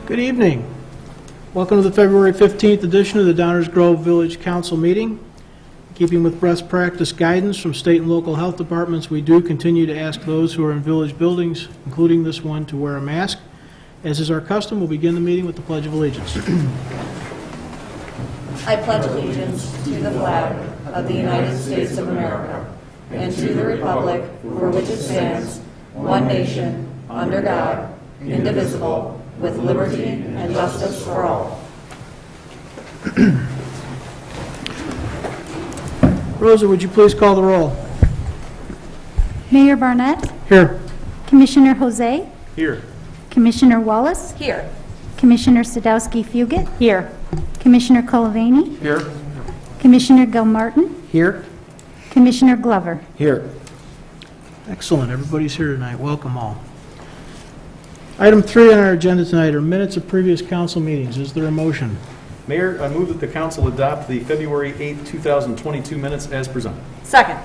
Good evening. Welcome to the February 15th edition of the Downers Grove Village Council meeting. Keeping with best practice guidance from state and local health departments, we do continue to ask those who are in village buildings, including this one, to wear a mask. As is our custom, we'll begin the meeting with the Pledge of Allegiance. I pledge allegiance to the flag of the United States of America and to the republic for which it stands, one nation, under God, indivisible, with liberty and justice for all. Rosa, would you please call the roll? Mayor Barnett, Here. Commissioner Jose, Here. Commissioner Wallace, Here. Commissioner Sadowski-Fugit, here. Commissioner Colavani, Here. Commissioner Gilmartin, Here. Commissioner Glover. Here. Excellent. Everybody's here tonight. Welcome all. Item 3 on our agenda tonight are minutes of previous council meetings. Is there a motion? Mayor, I move that the council adopt the February 8, 2022 minutes as presented. Second.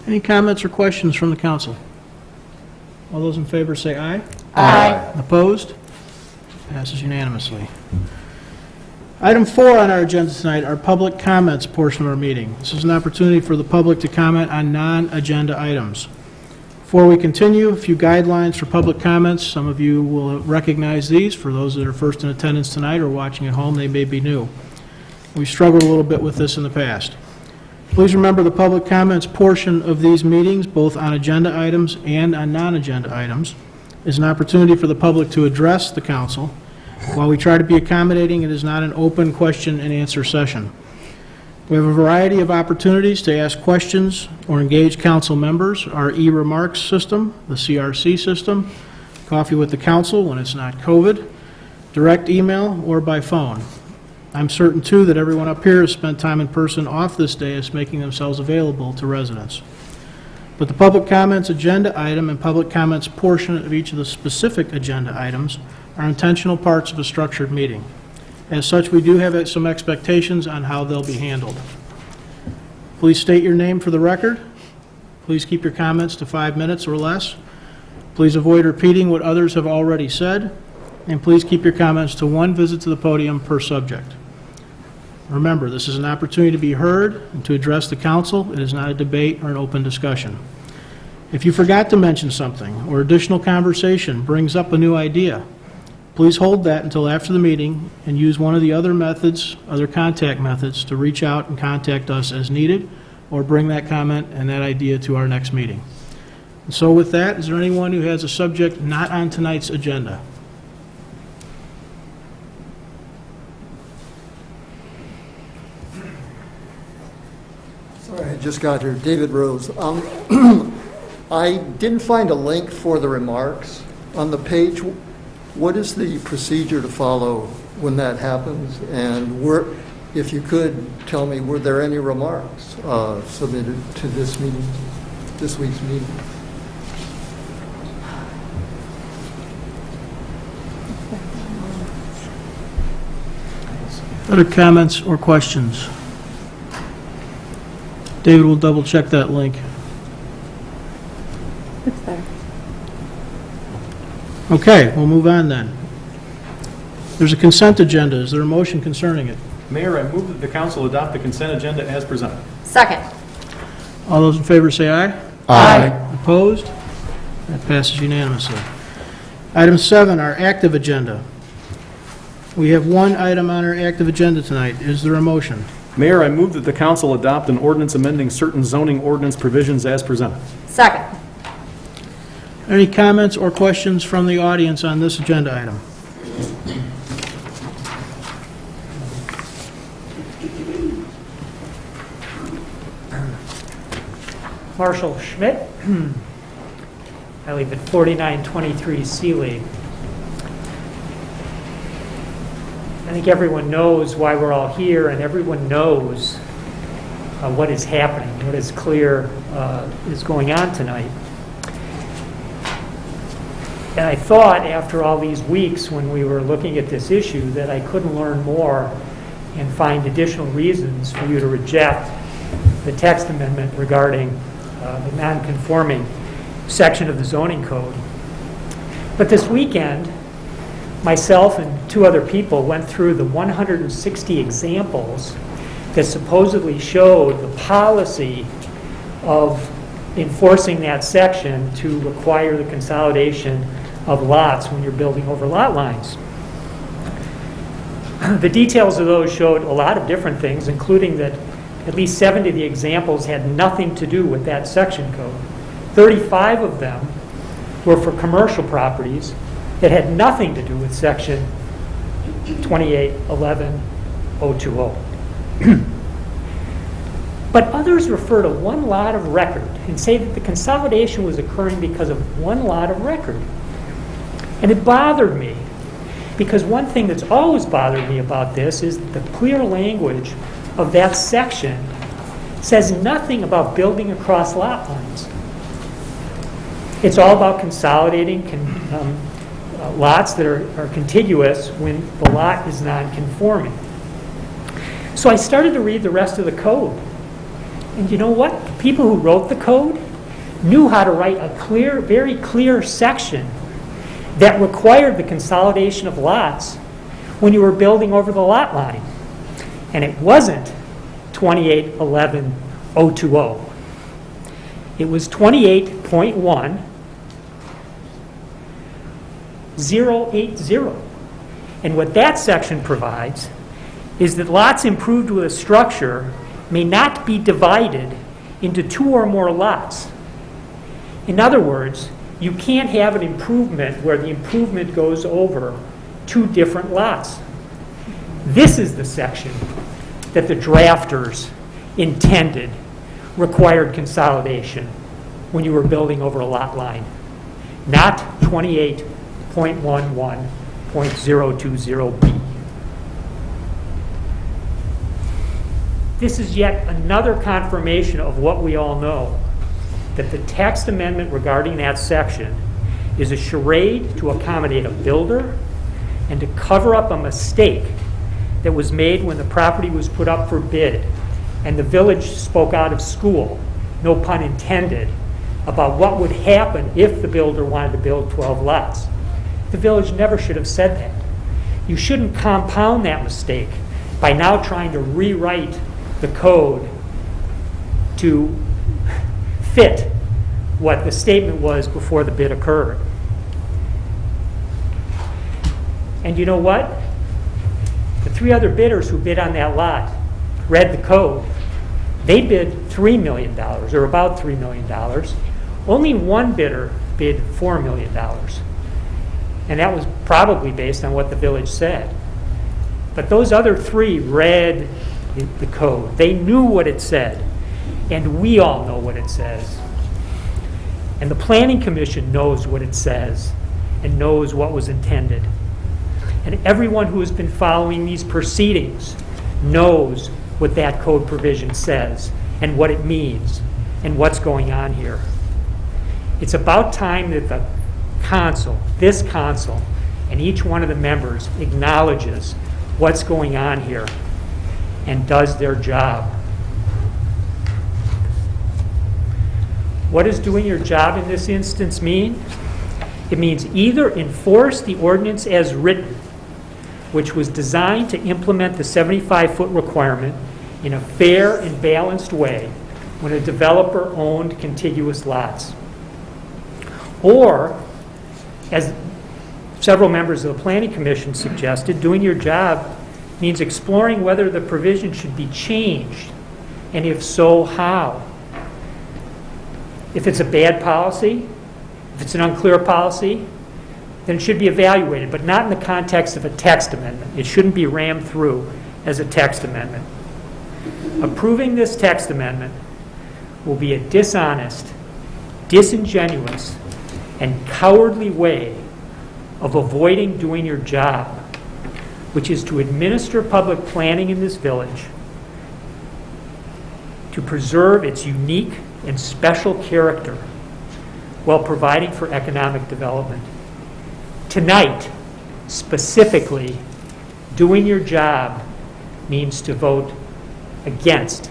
Any comments or questions from the council? All those in favor say aye. Aye. Opposed? Passes unanimously. Item 4 on our agenda tonight are public comments portion of our meeting. This is an opportunity for the public to comment on non-agenda items. Before we continue, a few guidelines for public comments. Some of you will recognize these. For those that are first in attendance tonight or watching at home, they may be new. We've struggled a little bit with this in the past. Please remember the public comments portion of these meetings, both on agenda items and on non-agenda items, is an opportunity for the public to address the council. While we try to be accommodating, it is not an open question and answer session. We have a variety of opportunities to ask questions or engage council members. Our e-remarks system, the CRC system, coffee with the council when it's not COVID, direct email, or by phone. I'm certain, too, that everyone up here has spent time in person off this dais making themselves available to residents. But the public comments agenda item and public comments portion of each of the specific agenda items are intentional parts of a structured meeting. As such, we do have some expectations on how they'll be handled. Please state your name for the record. Please keep your comments to 5 minutes or less. Please avoid repeating what others have already said. And please keep your comments to 1 visit to the podium per subject. Remember, this is an opportunity to be heard and to address the council. It is not a debate or an open discussion. If you forgot to mention something or additional conversation brings up a new idea, please hold that until after the meeting and use one of the other methods, other contact methods, to reach out and contact us as needed or bring that comment and that idea to our next meeting. And so with that, is there anyone who has a subject not on tonight's agenda? Sorry, I just got here. David Rose. I didn't find a link for the remarks on the page. What is the procedure to follow when that happens? And if you could tell me, were there any remarks submitted to this meeting, this week's meeting? Other comments or questions? David will double check that link. It's there. Okay, we'll move on then. There's a consent agenda. Is there a motion concerning it? Mayor, I move that the council adopt the consent agenda as presented. Second. All those in favor say aye. Aye. Opposed? That passes unanimously. Item 7, our active agenda. We have one item on our active agenda tonight. Is there a motion? Mayor, I move that the council adopt an ordinance amending certain zoning ordinance provisions as presented. Second. Any comments or questions from the audience on this agenda item? Marshall Schmidt. I live at 4923 Sealy. I think everyone knows why we're all here, and everyone knows what is happening, what is clear is going on tonight. And I thought after all these weeks when we were looking at this issue that I couldn't learn more and find additional reasons for you to reject the text amendment regarding the non-conforming section of the zoning code. But this weekend, myself and 2 other people went through the 160 examples that supposedly showed the policy of enforcing that section to require the consolidation of lots when you're building over lot lines. The details of those showed a lot of different things, including that at least 70 of the examples had nothing to do with that section code. 35 of them were for commercial properties that had nothing to do with section 2811.020. But others refer to one lot of record and say that the consolidation was occurring because of one lot of record. And it bothered me, because one thing that's always bothered me about this is that the clear language of that section says nothing about building across lot lines. It's all about consolidating lots that are contiguous when the lot is non-conforming. So I started to read the rest of the code. And you know what? The people who wrote the code knew how to write a clear, very clear section that required the consolidation of lots when you were building over the lot line. And it wasn't 2811.020. It was 28.1.080. And what that section provides is that lots improved with a structure may not be divided into 2 or more lots. In other words, you can't have an improvement where the improvement goes over 2 different lots. This is the section that the drafters intended required consolidation when you were building over a lot line, not 28.11.020B. This is yet another confirmation of what we all know, that the text amendment regarding that section is a charade to accommodate a builder and to cover up a mistake that was made when the property was put up for bid and the village spoke out of school, no pun intended, about what would happen if the builder wanted to build 12 lots. The village never should have said that. You shouldn't compound that mistake by now trying to rewrite the code to fit what the statement was before the bid occurred. And you know what? The 3 other bidders who bid on that lot read the code. They bid $3 million, or about $3 million. Only one bidder bid $4 million. And that was probably based on what the village said. But those other 3 read the code. They knew what it said. And we all know what it says. And the Planning Commission knows what it says and knows what was intended. And everyone who has been following these proceedings knows what that code provision says and what it means and what's going on here. It's about time that the council, this council, and each one of the members acknowledges what's going on here and does their job. What does doing your job in this instance mean? It means either enforce the ordinance as written, which was designed to implement the 75-foot requirement in a fair and balanced way when a developer owned contiguous lots. Or, as several members of the Planning Commission suggested, doing your job means exploring whether the provision should be changed, and if so, how. If it's a bad policy, if it's an unclear policy, then it should be evaluated, but not in the context of a text amendment. It shouldn't be rammed through as a text amendment. Approving this text amendment will be a dishonest, disingenuous, and cowardly way of avoiding doing your job, which is to administer public planning in this village, to preserve its unique and special character while providing for economic development. Tonight, specifically, doing your job means to vote against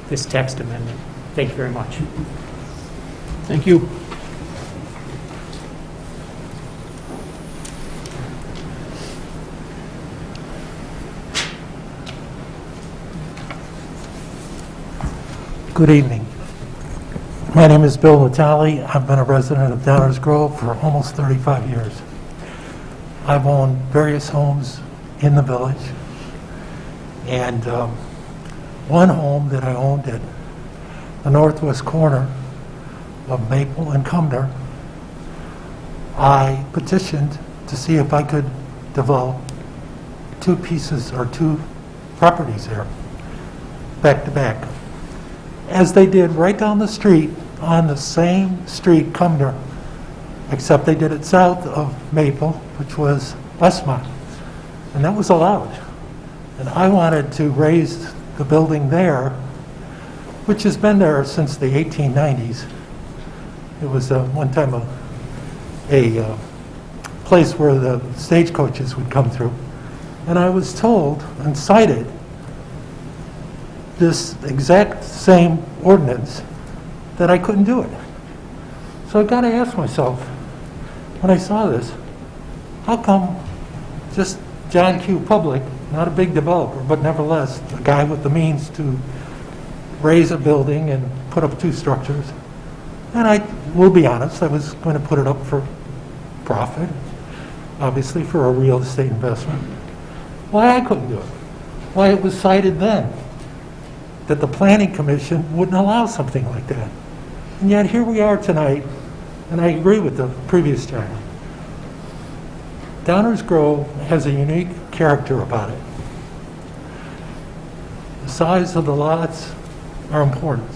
this text amendment. Thank you very much. Thank you. Good evening. My name is Bill Natale. I've been a resident of Downers Grove for almost 35 years. I've owned various homes in the village, and one home that I owned at the northwest corner of Maple and Cumner, I petitioned to see if I could develop two properties there, back to back, as they did right down the street on the same street, Cumner, except they did it south of Maple, which was Westmont, and that was allowed. And I wanted to raise the building there, which has been there since the 1890s. It was one time a place where the stagecoaches would come through. And I was told and cited this exact same ordinance that I couldn't do it. So I got to ask myself, when I saw this, how come just John Q. Public, not a big developer, but nevertheless a guy with the means to raise a building and put up two structures, and I will be honest, I was going to put it up for profit, obviously for a real estate investment. Why I couldn't do it? Why it was cited then that the Planning Commission wouldn't allow something like that. And yet here we are tonight, and I agree with the previous gentleman. Downers Grove has a unique character about it. The size of the lots are important.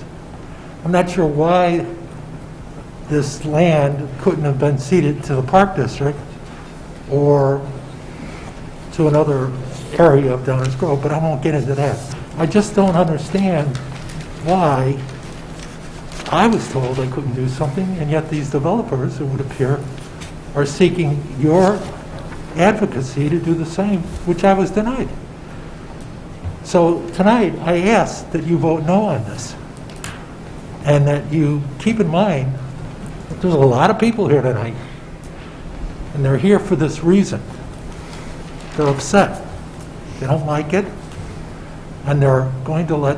I'm not sure why this land couldn't have been ceded to the Park District or to another area of Downers Grove, but I won't get into that. I just don't understand why I was told I couldn't do something, and yet these developers, it would appear, are seeking your advocacy to do the same, which I was denied. So tonight, I ask that you vote no on this, and that you keep in mind that there's a lot of people here tonight, and they're here for this reason. They're upset. They don't like it, and they're going to let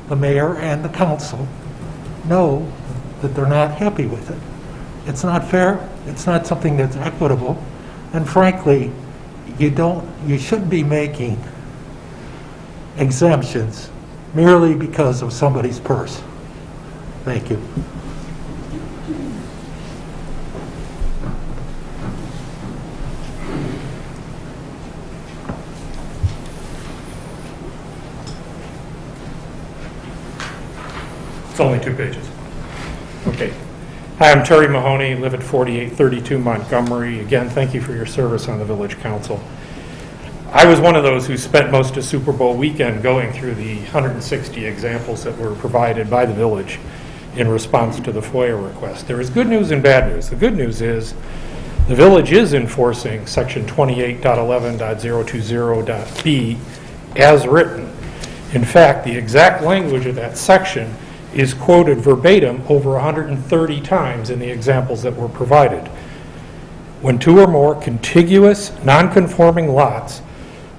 the mayor and the council know that they're not happy with it. It's not fair, it's not something that's equitable, and frankly, you shouldn't be making exemptions merely because of somebody's purse. Thank you. It's only 2 pages. Okay. Hi, I'm Terry Mahoney, live at 4832 Montgomery. Again, thank you for your service on the Village Council. I was one of those who spent most of Super Bowl weekend going through the 160 examples that were provided by the village in response to the FOIA request. There is good news and bad news. The good news is the village is enforcing section 28.11.020.b as written. In fact, the exact language of that section is quoted verbatim over 130 times in the examples that were provided. When two or more contiguous, non-conforming lots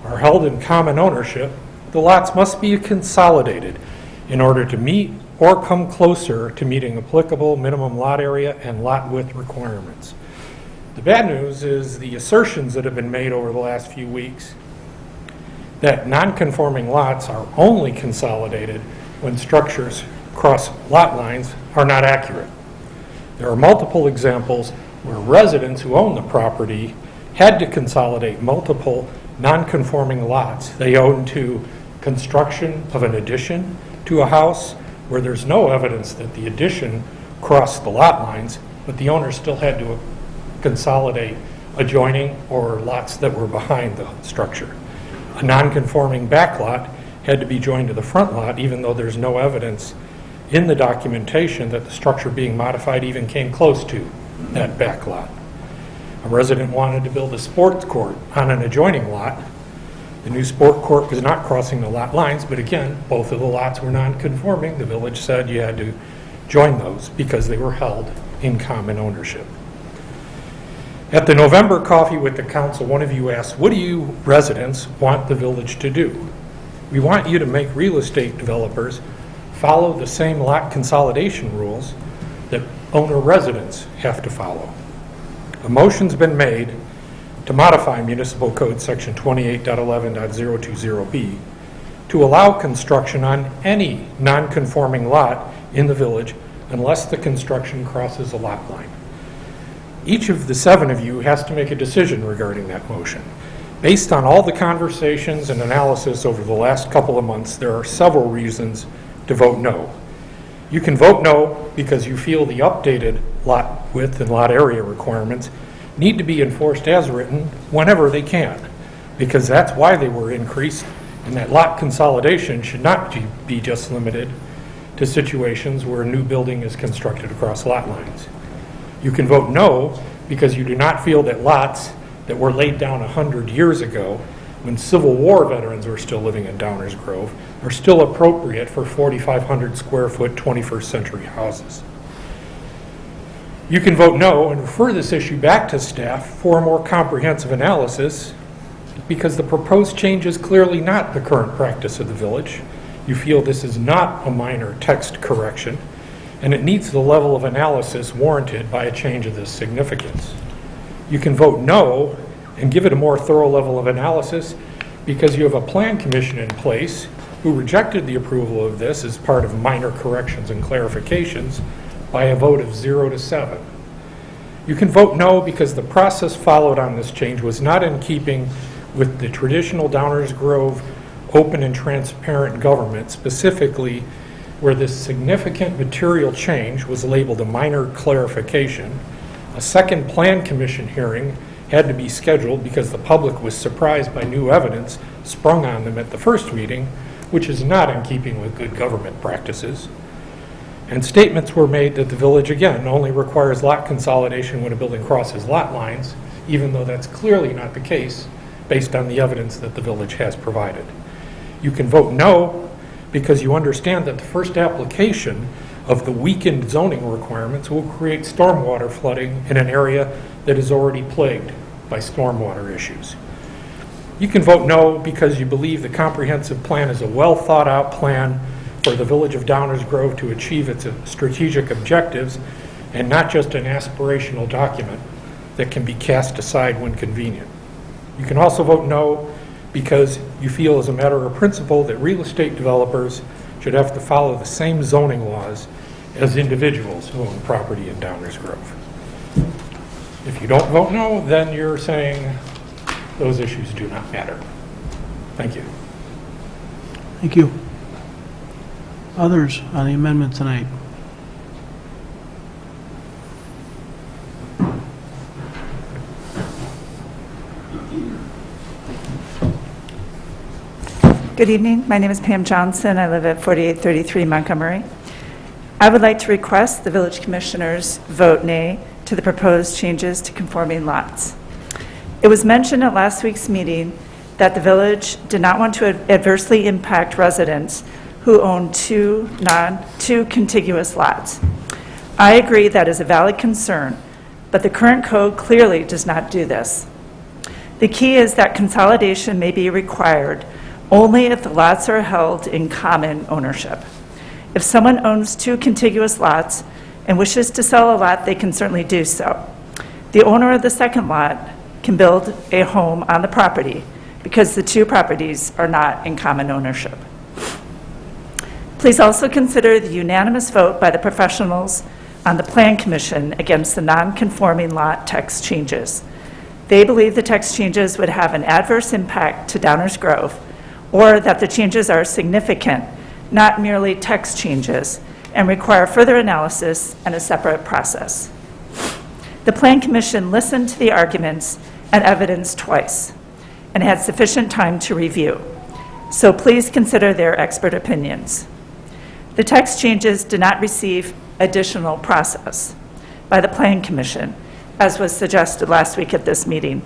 are held in common ownership, the lots must be consolidated in order to meet or come closer to meeting applicable minimum lot area and lot width requirements. The bad news is the assertions that have been made over the last few weeks that non-conforming lots are only consolidated when structures cross lot lines are not accurate. There are multiple examples where residents who own the property had to consolidate multiple non-conforming lots. They own to construction of an addition to a house where there's no evidence that the addition crossed the lot lines, but the owner still had to consolidate adjoining or lots that were behind the structure. A non-conforming back lot had to be joined to the front lot, even though there's no evidence in the documentation that the structure being modified even came close to that back lot. A resident wanted to build a sports court on an adjoining lot. The new sport court was not crossing the lot lines, but again, both of the lots were non-conforming. The village said you had to join those because they were held in common ownership. At the November coffee with the council, one of you asked, what do you residents want the village to do? We want you to make real estate developers follow the same lot consolidation rules that owner residents have to follow. A motion's been made to modify Municipal Code Section 28.11.020B to allow construction on any non-conforming lot in the village unless the construction crosses a lot line. Each of the 7 of you has to make a decision regarding that motion. Based on all the conversations and analysis over the last couple of months, there are several reasons to vote no. You can vote no because you feel the updated lot width and lot area requirements need to be enforced as written whenever they can, because that's why they were increased, and that lot consolidation should not be just limited to situations where a new building is constructed across lot lines. You can vote no because you do not feel that lots that were laid down 100 years ago when Civil War veterans were still living in Downers Grove are still appropriate for 4,500 square foot 21st century houses. You can vote no and refer this issue back to staff for a more comprehensive analysis because the proposed change is clearly not the current practice of the village. You feel this is not a minor text correction, and it needs the level of analysis warranted by a change of this significance. You can vote no and give it a more thorough level of analysis because you have a plan commission in place who rejected the approval of this as part of minor corrections and clarifications by a vote of 0 to 7. You can vote no because the process followed on this change was not in keeping with the traditional Downers Grove open and transparent government, specifically where this significant material change was labeled a minor clarification. A second plan commission hearing had to be scheduled because the public was surprised by new evidence sprung on them at the first meeting, which is not in keeping with good government practices. And statements were made that the village, again, only requires lot consolidation when a building crosses lot lines, even though that's clearly not the case based on the evidence that the village has provided. You can vote no because you understand that the first application of the weakened zoning requirements will create stormwater flooding in an area that is already plagued by stormwater issues. You can vote no because you believe the comprehensive plan is a well thought out plan for the village of Downers Grove to achieve its strategic objectives and not just an aspirational document that can be cast aside when convenient. You can also vote no because you feel as a matter of principle that real estate developers should have to follow the same zoning laws as individuals who own property in Downers Grove. If you don't vote no, then you're saying those issues do not matter. Thank you. Thank you. Others on the amendment tonight? Good evening. My name is Pam Johnson. I live at 4833 Montgomery. I would like to request the village commissioners vote nay to the proposed changes to conforming lots. It was mentioned at last week's meeting that the village did not want to adversely impact residents who own two contiguous lots. I agree that is a valid concern, but the current code clearly does not do this. The key is that consolidation may be required only if the lots are held in common ownership. If someone owns two contiguous lots and wishes to sell a lot, they can certainly do so. The owner of the second lot can build a home on the property because the two properties are not in common ownership. Please also consider the unanimous vote by the professionals on the Plan Commission against the non-conforming lot text changes. They believe the text changes would have an adverse impact to Downers Grove, or that the changes are significant, not merely text changes, and require further analysis and a separate process. The Plan Commission listened to the arguments and evidence twice and had sufficient time to review, so please consider their expert opinions. The text changes did not receive additional process by the Plan Commission, as was suggested last week at this meeting,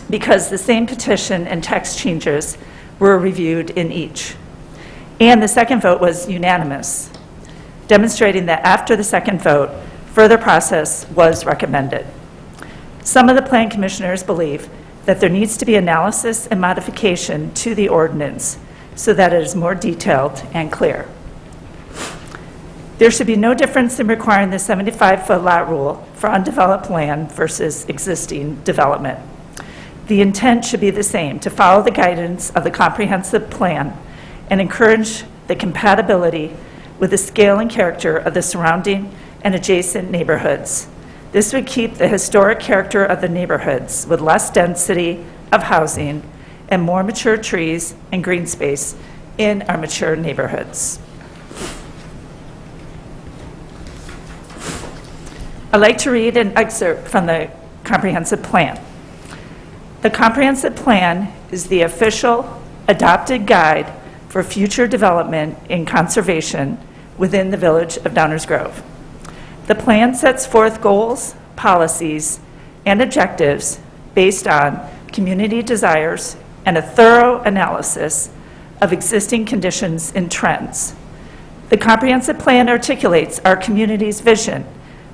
because the same petition and text changes were reviewed in each. And the second vote was unanimous, demonstrating that after the second vote, further process was recommended. Some of the Plan Commissioners believe that there needs to be analysis and modification to the ordinance so that it is more detailed and clear. There should be no difference in requiring the 75-foot lot rule for undeveloped land versus existing development. The intent should be the same, to follow the guidance of the comprehensive plan and encourage the compatibility with the scale and character of the surrounding and adjacent neighborhoods. This would keep the historic character of the neighborhoods with less density of housing and more mature trees and green space in our mature neighborhoods. I'd like to read an excerpt from the comprehensive plan. The comprehensive plan is the official adopted guide for future development and conservation within the village of Downers Grove. The plan sets forth goals, policies, and objectives based on community desires and a thorough analysis of existing conditions and trends. The comprehensive plan articulates our community's vision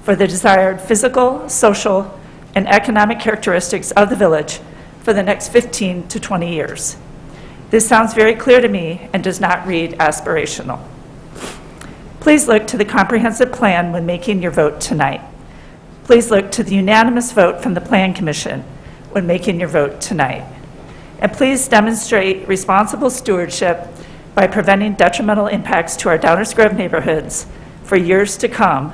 for the desired physical, social, and economic characteristics of the village for the next 15 to 20 years. This sounds very clear to me and does not read aspirational. Please look to the comprehensive plan when making your vote tonight. Please look to the unanimous vote from the Plan Commission when making your vote tonight. And please demonstrate responsible stewardship by preventing detrimental impacts to our Downers Grove neighborhoods for years to come,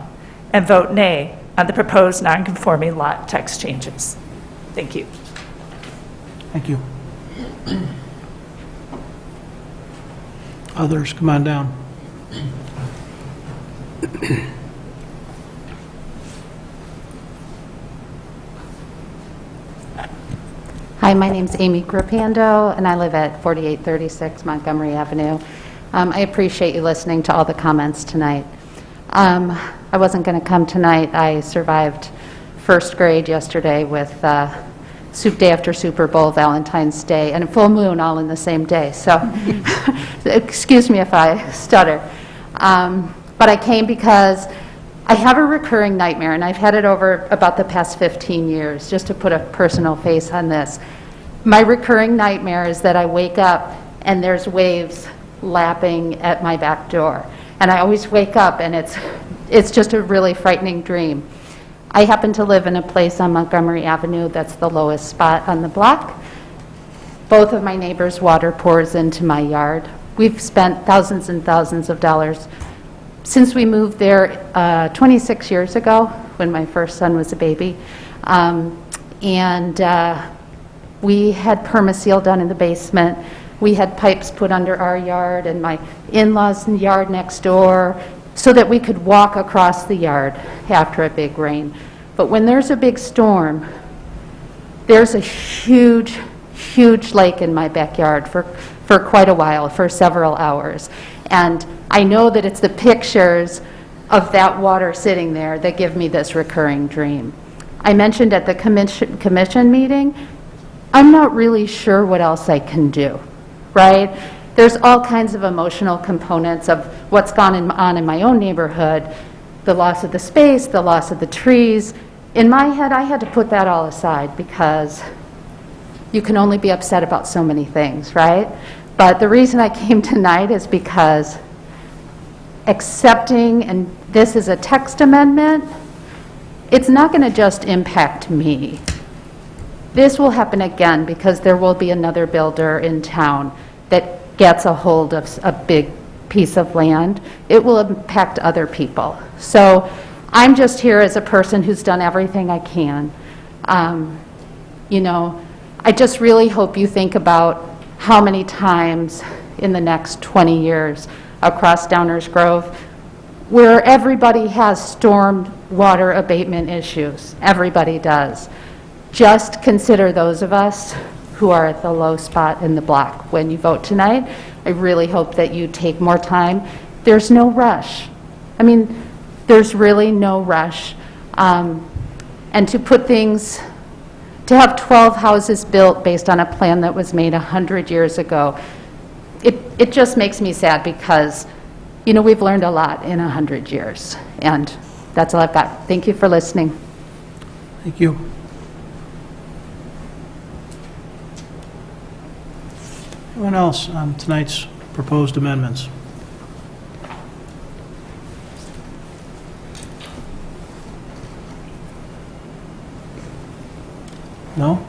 and vote nay on the proposed non-conforming lot text changes. Thank you. Thank you. Others, come on down. Hi, my name's Amy Grapando, and I live at 4836 Montgomery Avenue. I appreciate you listening to all the comments tonight. I wasn't going to come tonight. I survived first grade yesterday with soup day after Super Bowl, Valentine's Day, and a full moon all in the same day. So excuse me if I stutter. But I came because I have a recurring nightmare, and I've had it over about the past 15 years, just to put a personal face on this. My recurring nightmare is that I wake up and there's waves lapping at my back door. And I always wake up and it's just a really frightening dream. I happen to live in a place on Montgomery Avenue that's the lowest spot on the block. Both of my neighbors' water pours into my yard. We've spent thousands and thousands of dollars since we moved there 26 years ago when my first son was a baby. We had permaseal done in the basement. We had pipes put under our yard and my in-laws' yard next door so that we could walk across the yard after a big rain. But when there's a big storm, there's a huge, huge lake in my backyard for quite a while, for several hours. And I know that it's the pictures of that water sitting there that give me this recurring dream. I mentioned at the commission meeting, I'm not really sure what else I can do, right? There's all kinds of emotional components of what's gone on in my own neighborhood, the loss of the space, the loss of the trees. In my head, I had to put that all aside because you can only be upset about so many things, right? But the reason I came tonight is because accepting, and this is a text amendment, it's not going to just impact me. This will happen again because there will be another builder in town that gets a hold of a big piece of land. It will impact other people. So I'm just here as a person who's done everything I can. You know, I just really hope you think about how many times in the next 20 years across Downers Grove where everybody has storm water abatement issues. Everybody does. Just consider those of us who are at the low spot in the block. When you vote tonight, I really hope that you take more time. There's no rush. I mean, there's really no rush. And to put things, to have 12 houses built based on a plan that was made 100 years ago, it just makes me sad because, you know, we've learned a lot in 100 years. And that's all I've got. Thank you for listening. Thank you. Anyone else on tonight's proposed amendments? No?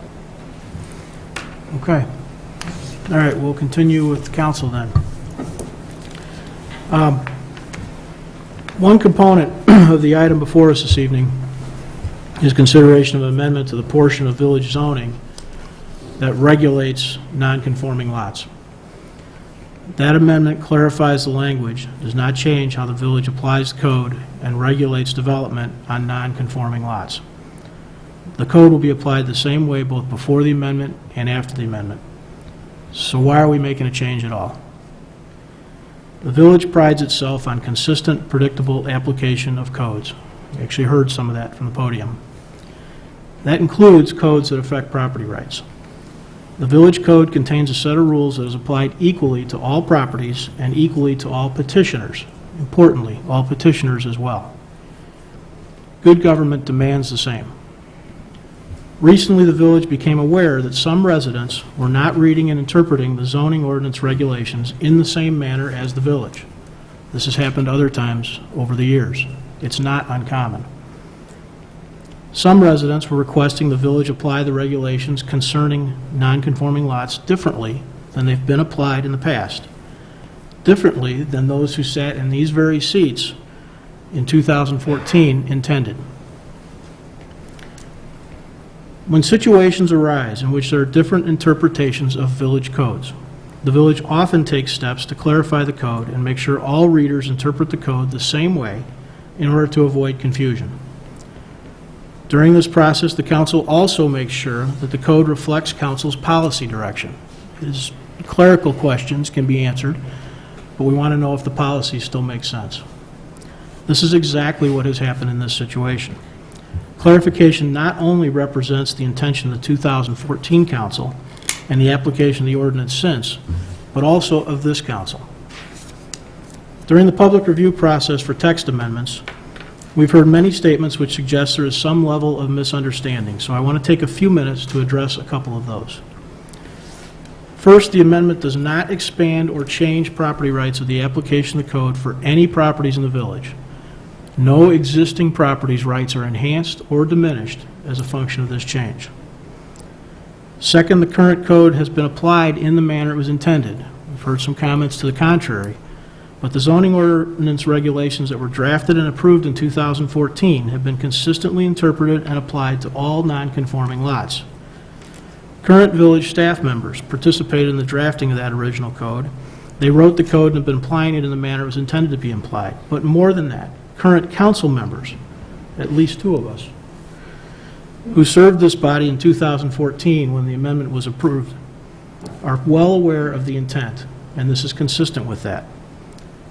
Okay. All right, we'll continue with council then. One component of the item before us this evening is consideration of amendment to the portion of village zoning that regulates non-conforming lots. That amendment clarifies the language, does not change how the village applies the code and regulates development on non-conforming lots. The code will be applied the same way both before the amendment and after the amendment. So why are we making a change at all? The village prides itself on consistent, predictable application of codes. You actually heard some of that from the podium. That includes codes that affect property rights. The village code contains a set of rules that is applied equally to all properties and equally to all petitioners. Importantly, all petitioners as well. Good government demands the same. Recently, the village became aware that some residents were not reading and interpreting the zoning ordinance regulations in the same manner as the village. This has happened other times over the years. It's not uncommon. Some residents were requesting the village apply the regulations concerning non-conforming lots differently than they've been applied in the past, differently than those who sat in these very seats in 2014 intended. When situations arise in which there are different interpretations of village codes, the village often takes steps to clarify the code and make sure all readers interpret the code the same way in order to avoid confusion. During this process, the council also makes sure that the code reflects council's policy direction. Clerical questions can be answered, but we want to know if the policy still makes sense. This is exactly what has happened in this situation. Clarification not only represents the intention of the 2014 council and the application of the ordinance since, but also of this council. During the public review process for text amendments, we've heard many statements which suggest there is some level of misunderstanding, so I want to take a few minutes to address a couple of those. First, the amendment does not expand or change property rights of the application of the code for any properties in the village. No existing property's rights are enhanced or diminished as a function of this change. Second, the current code has been applied in the manner it was intended. We've heard some comments to the contrary, but the zoning ordinance regulations that were drafted and approved in 2014 have been consistently interpreted and applied to all non-conforming lots. Current village staff members participated in the drafting of that original code. They wrote the code and have been applying it in the manner it was intended to be applied. But more than that, current council members, at least two of us, who served this body in 2014 when the amendment was approved, are well aware of the intent, and this is consistent with that.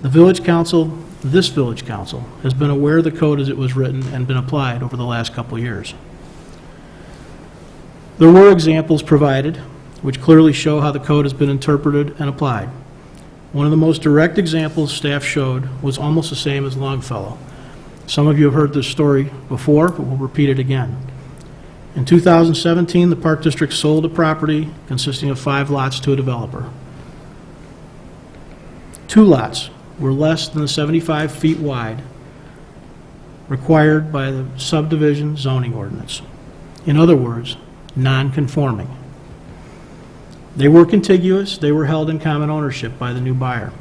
The village council, this village council, has been aware of the code as it was written and been applied over the last couple of years. There were examples provided which clearly show how the code has been interpreted and applied. One of the most direct examples staff showed was almost the same as Longfellow. Some of you have heard this story before, but we'll repeat it again. In 2017, the Park District sold a property consisting of 5 lots to a developer. 2 lots were less than the 75 feet wide required by the subdivision zoning ordinance. In other words, non-conforming. They were contiguous, they were held in common ownership by the new buyer.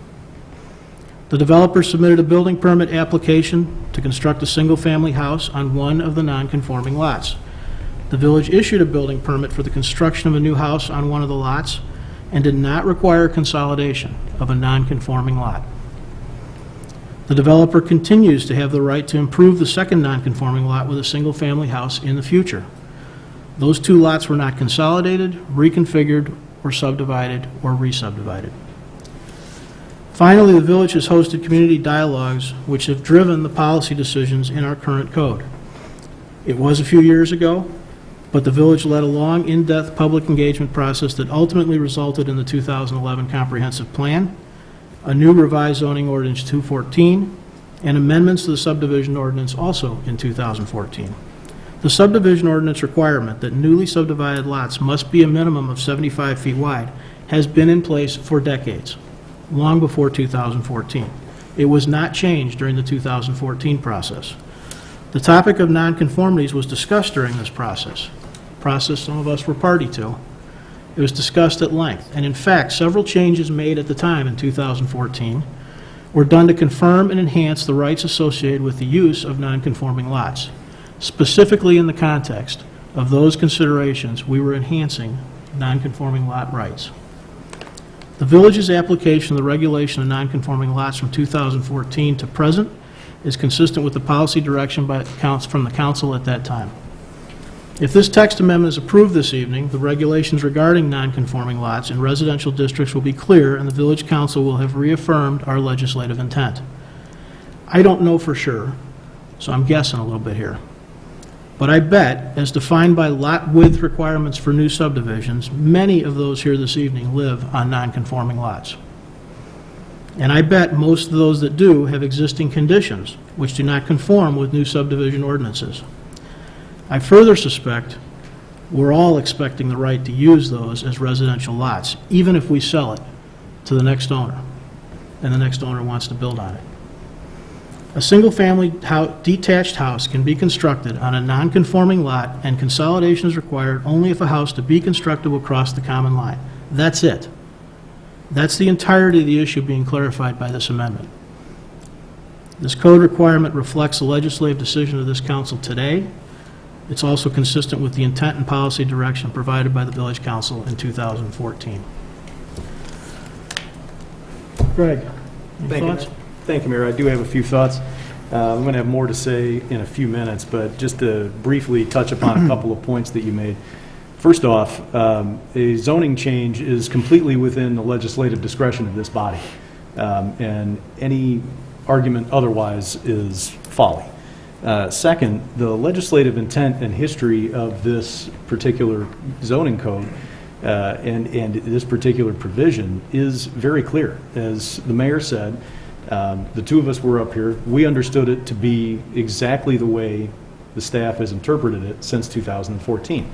The developer submitted a building permit application to construct a single-family house on one of the non-conforming lots. The village issued a building permit for the construction of a new house on one of the lots and did not require consolidation of a non-conforming lot. The developer continues to have the right to improve the second non-conforming lot with a single-family house in the future. Those 2 lots were not consolidated, reconfigured, or subdivided or re-subdivided. Finally, the village has hosted community dialogues which have driven the policy decisions in our current code. It was a few years ago, but the village led a long, in-depth public engagement process that ultimately resulted in the 2011 Comprehensive Plan, a new revised zoning ordinance 214, and amendments to the subdivision ordinance also in 2014. The subdivision ordinance requirement that newly subdivided lots must be a minimum of 75 feet wide has been in place for decades. long before 2014. It was not changed during the 2014 process. The topic of nonconformities was discussed during this process some of us were party to. It was discussed at length, and in fact, several changes made at the time in 2014 were done to confirm and enhance the rights associated with the use of nonconforming lots. Specifically in the context of those considerations, we were enhancing nonconforming lot rights. The village's application of the regulation of nonconforming lots from 2014 to present is consistent with the policy direction from the council at that time. If this text amendment is approved this evening, the regulations regarding nonconforming lots in residential districts will be clear, and the village council will have reaffirmed our legislative intent. I don't know for sure, so I'm guessing a little bit here. But I bet, as defined by lot width requirements for new subdivisions, many of those here this evening live on nonconforming lots. And I bet most of those that do have existing conditions which do not conform with new subdivision ordinances. I further suspect we're all expecting the right to use those as residential lots, even if we sell it to the next owner, and the next owner wants to build on it. A single-family detached house can be constructed on a non-conforming lot, and consolidation is required only if a house to be constructed will cross the common line. That's it. That's the entirety of the issue being clarified by this amendment. This code requirement reflects the legislative decision of this council today. It's also consistent with the intent and policy direction provided by the village council in 2014. Greg, any thoughts? Thank you, Mayor. I do have a few thoughts. I'm going to have more to say in a few minutes, but just to briefly touch upon a couple of points that you made. First off, a zoning change is completely within the legislative discretion of this body, and any argument otherwise is folly. Second, the legislative intent and history of this particular zoning code and this particular provision is very clear. As the mayor said, the two of us were up here. We understood it to be exactly the way the staff has interpreted it since 2014.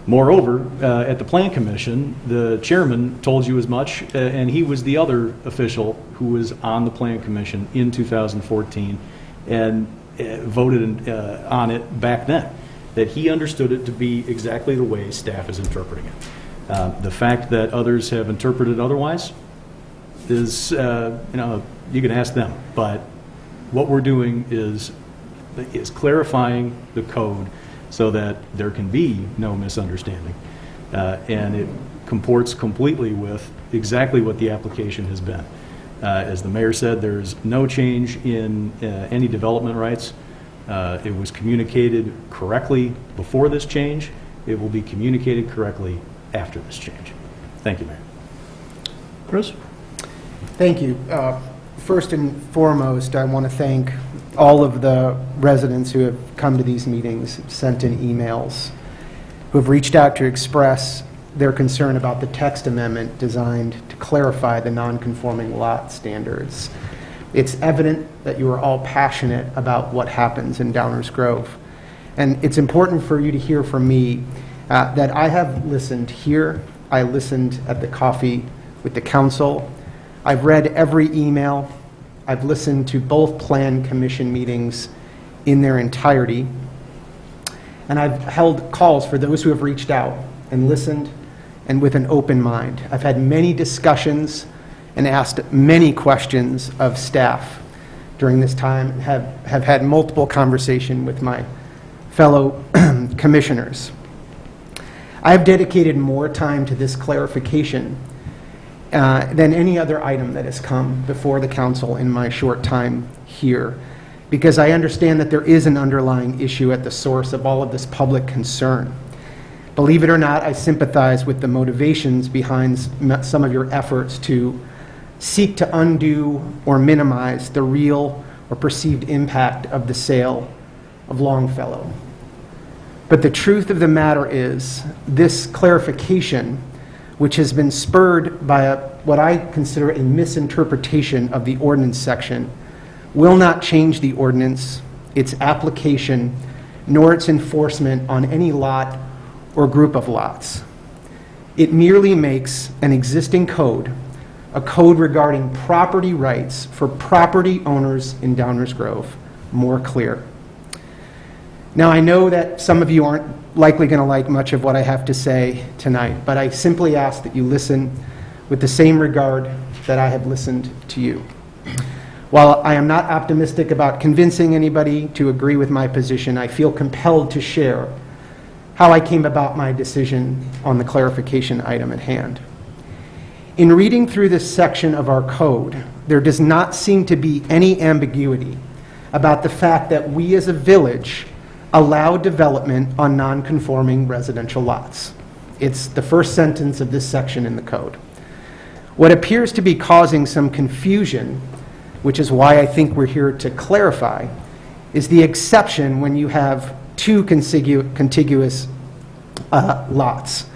Moreover, at the Plan Commission, the chairman told you as much, and he was the other official who was on the Plan Commission in 2014 and voted on it back then, that he understood it to be exactly the way staff is interpreting it. The fact that others have interpreted otherwise is, you can ask them, but what we're doing is clarifying the code so that there can be no misunderstanding, and it comports completely with exactly what the application has been. As the mayor said, there's no change in any development rights. It was communicated correctly before this change. It will be communicated correctly after this change. Thank you, Mayor. Chris? Thank you. First and foremost, I want to thank all of the residents who have come to these meetings, sent in emails, who have reached out to express their concern about the text amendment designed to clarify the non-conforming lot standards. It's evident that you are all passionate about what happens in Downers Grove. And it's important for you to hear from me that I have listened here. I listened at the coffee with the council. I've read every email. I've listened to both Plan Commission meetings in their entirety. And I've held calls for those who have reached out and listened and with an open mind. I've had many discussions and asked many questions of staff during this time, and have had multiple conversations with my fellow commissioners. I have dedicated more time to this clarification than any other item that has come before the council in my short time here, because I understand that there is an underlying issue at the source of all of this public concern. Believe it or not, I sympathize with the motivations behind some of your efforts to seek to undo or minimize the real or perceived impact of the sale of Longfellow. But the truth of the matter is, this clarification, which has been spurred by what I consider a misinterpretation of the ordinance section, will not change the ordinance, its application, nor its enforcement on any lot or group of lots. It merely makes an existing code a code regarding property rights for property owners in Downers Grove more clear. Now, I know that some of you aren't likely going to like much of what I have to say tonight, but I simply ask that you listen with the same regard that I have listened to you. While I am not optimistic about convincing anybody to agree with my position, I feel compelled to share how I came about my decision on the clarification item at hand. In reading through this section of our code, there does not seem to be any ambiguity about the fact that we as a village allow development on non-conforming residential lots. It's the first sentence of this section in the code. What appears to be causing some confusion, which is why I think we're here to clarify, is the exception when you have two contiguous lots,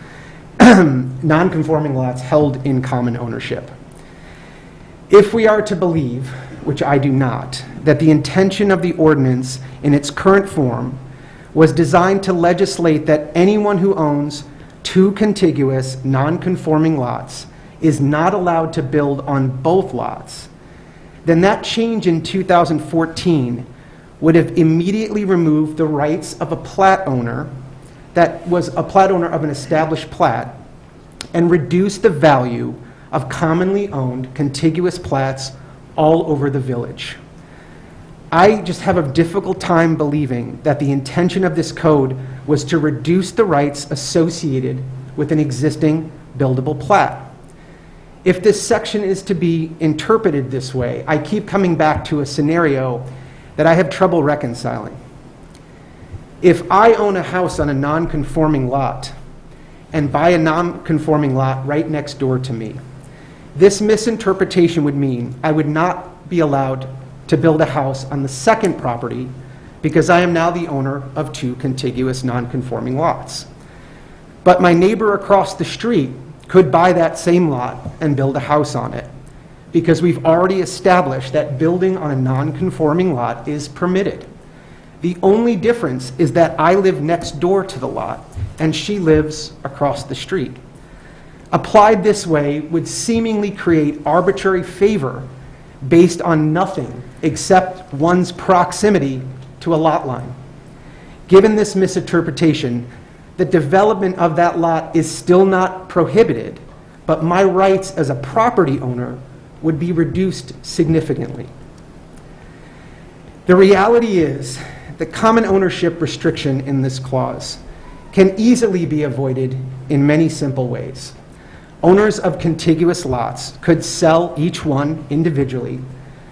non-conforming lots held in common ownership. If we are to believe, which I do not, that the intention of the ordinance in its current form was designed to legislate that anyone who owns two contiguous non-conforming lots is not allowed to build on both lots, then that change in 2014 would have immediately removed the rights of a plat owner that was a plat owner of an established plat and reduced the value of commonly owned contiguous plats all over the village. I just have a difficult time believing that the intention of this code was to reduce the rights associated with an existing buildable plat. If this section is to be interpreted this way, I keep coming back to a scenario that I have trouble reconciling. If I own a house on a non-conforming lot and buy a non-conforming lot right next door to me, this misinterpretation would mean I would not be allowed to build a house on the second property because I am now the owner of two contiguous non-conforming lots. But my neighbor across the street could buy that same lot and build a house on it because we've already established that building on a non-conforming lot is permitted. The only difference is that I live next door to the lot and she lives across the street. Applied this way would seemingly create arbitrary favor based on nothing except one's proximity to a lot line. Given this misinterpretation, the development of that lot is still not prohibited, but my rights as a property owner would be reduced significantly. The reality is, the common ownership restriction in this clause can easily be avoided in many simple ways. Owners of contiguous lots could sell each one individually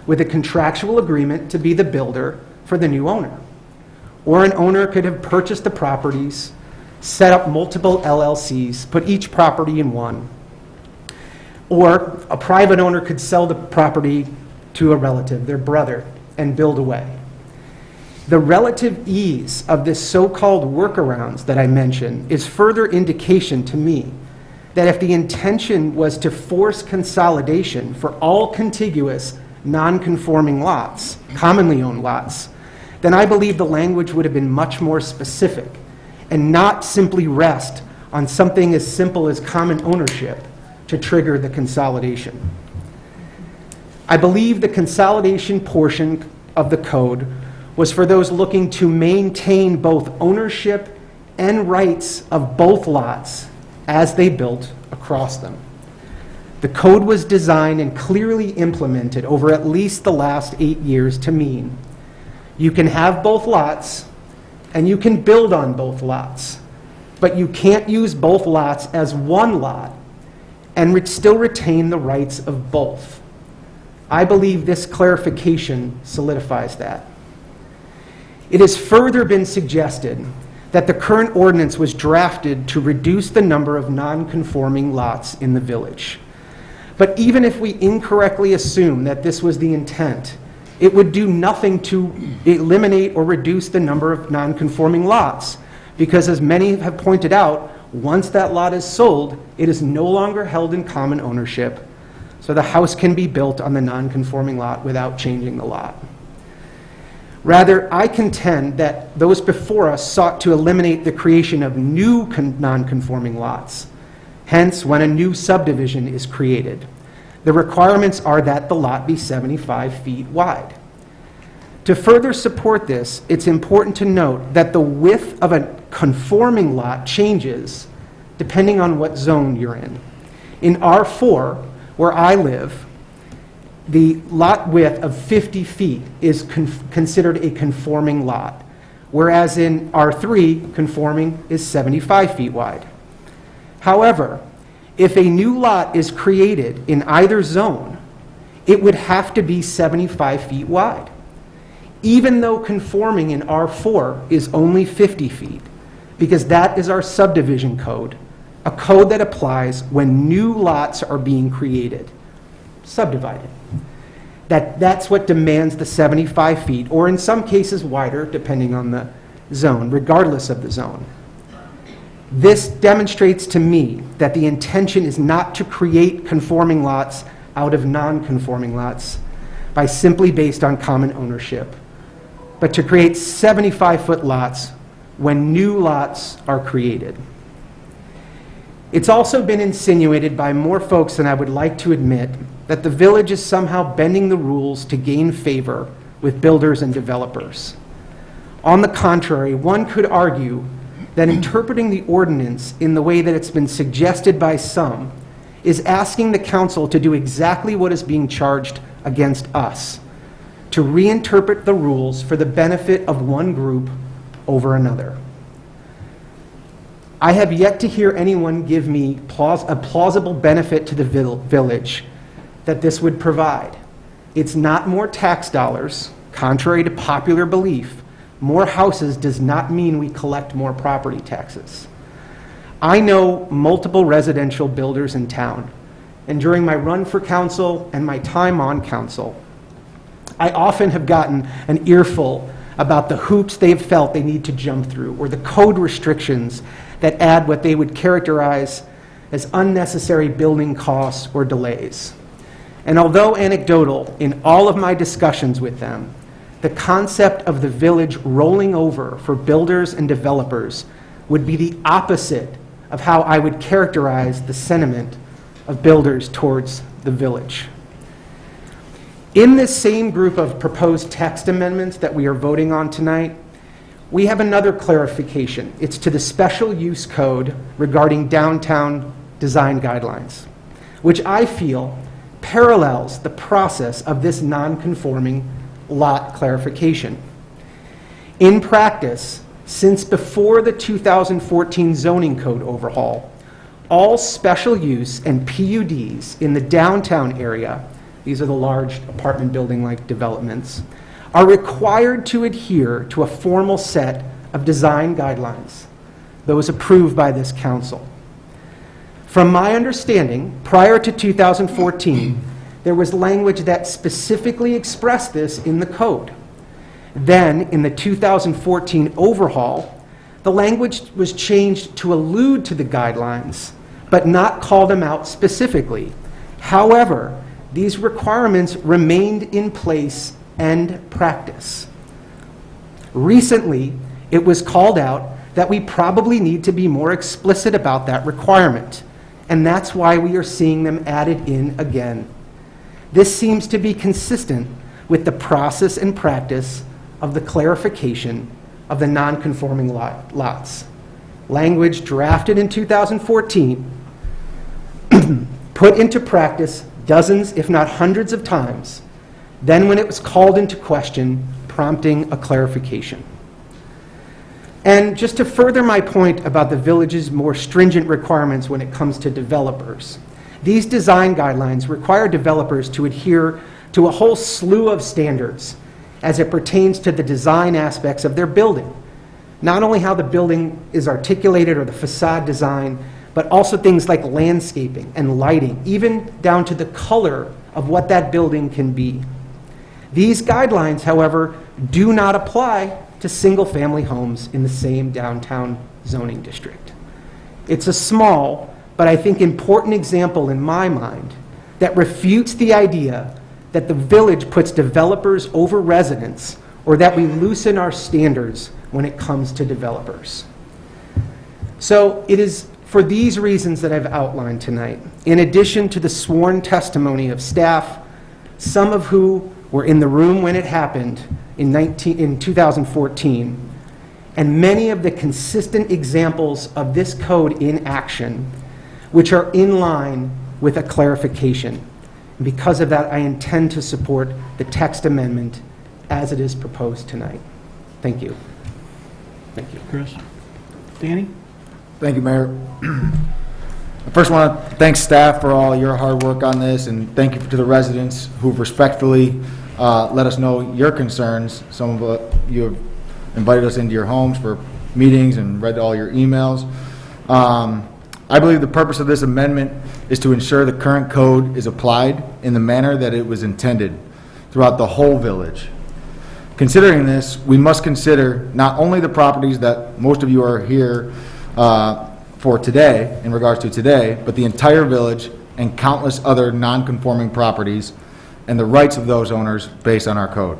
with a contractual agreement to be the builder for the new owner. Or an owner could have purchased the properties, set up multiple LLCs, put each property in one. Or a private owner could sell the property to a relative, their brother, and build away. The relative ease of this so-called workarounds that I mentioned is further indication to me that if the intention was to force consolidation for all contiguous non-conforming lots, commonly owned lots, then I believe the language would have been much more specific and not simply rest on something as simple as common ownership to trigger the consolidation. I believe the consolidation portion of the code was for those looking to maintain both ownership and rights of both lots as they built across them. The code was designed and clearly implemented over at least the last 8 years to mean you can have both lots and you can build on both lots, but you can't use both lots as one lot and still retain the rights of both. I believe this clarification solidifies that. It has further been suggested that the current ordinance was drafted to reduce the number of non-conforming lots in the village. But even if we incorrectly assume that this was the intent, it would do nothing to eliminate or reduce the number of non-conforming lots, because as many have pointed out, once that lot is sold, it is no longer held in common ownership, so the house can be built on the non-conforming lot without changing the lot. Rather, I contend that those before us sought to eliminate the creation of new non-conforming lots. Hence, when a new subdivision is created, The requirements are that the lot be 75 feet wide. To further support this, it's important to note that the width of a conforming lot changes depending on what zone you're in. In R4, where I live, the lot width of 50 feet is considered a conforming lot, whereas in R3, conforming is 75 feet wide. However, if a new lot is created in either zone, it would have to be 75 feet wide, even though conforming in R4 is only 50 feet, because that is our subdivision code, a code that applies when new lots are being created, subdivided. That's what demands the 75 feet, or in some cases wider, depending on the zone, regardless of the zone. This demonstrates to me that the intention is not to create conforming lots out of non-conforming lots by simply based on common ownership, but to create 75-foot lots when new lots are created. It's also been insinuated by more folks than I would like to admit that the village is somehow bending the rules to gain favor with builders and developers. On the contrary, one could argue that interpreting the ordinance in the way that it's been suggested by some is asking the council to do exactly what is being charged against us, to reinterpret the rules for the benefit of one group over another. I have yet to hear anyone give me a plausible benefit to the village that this would provide. It's not more tax dollars. Contrary to popular belief, more houses does not mean we collect more property taxes. I know multiple residential builders in town, and during my run for council and my time on council, I often have gotten an earful about the hoops they've felt they need to jump through, or the code restrictions that add what they would characterize as unnecessary building costs or delays. And although anecdotal, in all of my discussions with them, the concept of the village rolling over for builders and developers would be the opposite of how I would characterize the sentiment of builders towards the village. In this same group of proposed text amendments that we are voting on tonight, we have another clarification. It's to the special use code regarding downtown design guidelines, which I feel parallels the process of this non-conforming lot clarification. In practice, since before the 2014 zoning code overhaul, all special use and PUDs in the downtown area, these are the large apartment building-like developments, are required to adhere to a formal set of design guidelines, those approved by this council. From my understanding, prior to 2014, there was language that specifically expressed this in the code. Then, in the 2014 overhaul, the language was changed to allude to the guidelines, but not call them out specifically. However, these requirements remained in place and practice. Recently, it was called out that we probably need to be more explicit about that requirement, and that's why we are seeing them added in again. This seems to be consistent with the process and practice of the clarification of the non-conforming lots. Language drafted in 2014, put into practice dozens, if not hundreds of times, then when it was called into question, prompting a clarification. And just to further my point about the village's more stringent requirements when it comes to developers, these design guidelines require developers to adhere to a whole slew of standards as it pertains to the design aspects of their building. Not only how the building is articulated or the facade design, but also things like landscaping and lighting, even down to the color of what that building can be. These guidelines, however, do not apply to single-family homes in the same downtown zoning district. It's a small, but I think important example in my mind that refutes the idea that the village puts developers over residents or that we loosen our standards when it comes to developers. So it is For these reasons that I've outlined tonight, in addition to the sworn testimony of staff, some of who were in the room when it happened in 2014, and many of the consistent examples of this code in action, which are in line with a clarification. And because of that, I intend to support the text amendment as it is proposed tonight. Thank you. Thank you, Chris. Danny? Thank you, Mayor. I first want to thank staff for all your hard work on this, and thank you to the residents who've respectfully let us know your concerns. Some of you have invited us into your homes for meetings and read all your emails. I believe the purpose of this amendment is to ensure the current code is applied in the manner that it was intended throughout the whole village. Considering this, we must consider not only the properties that most of you are here for today, in regards to today, but the entire village and countless other non-conforming properties and the rights of those owners based on our code.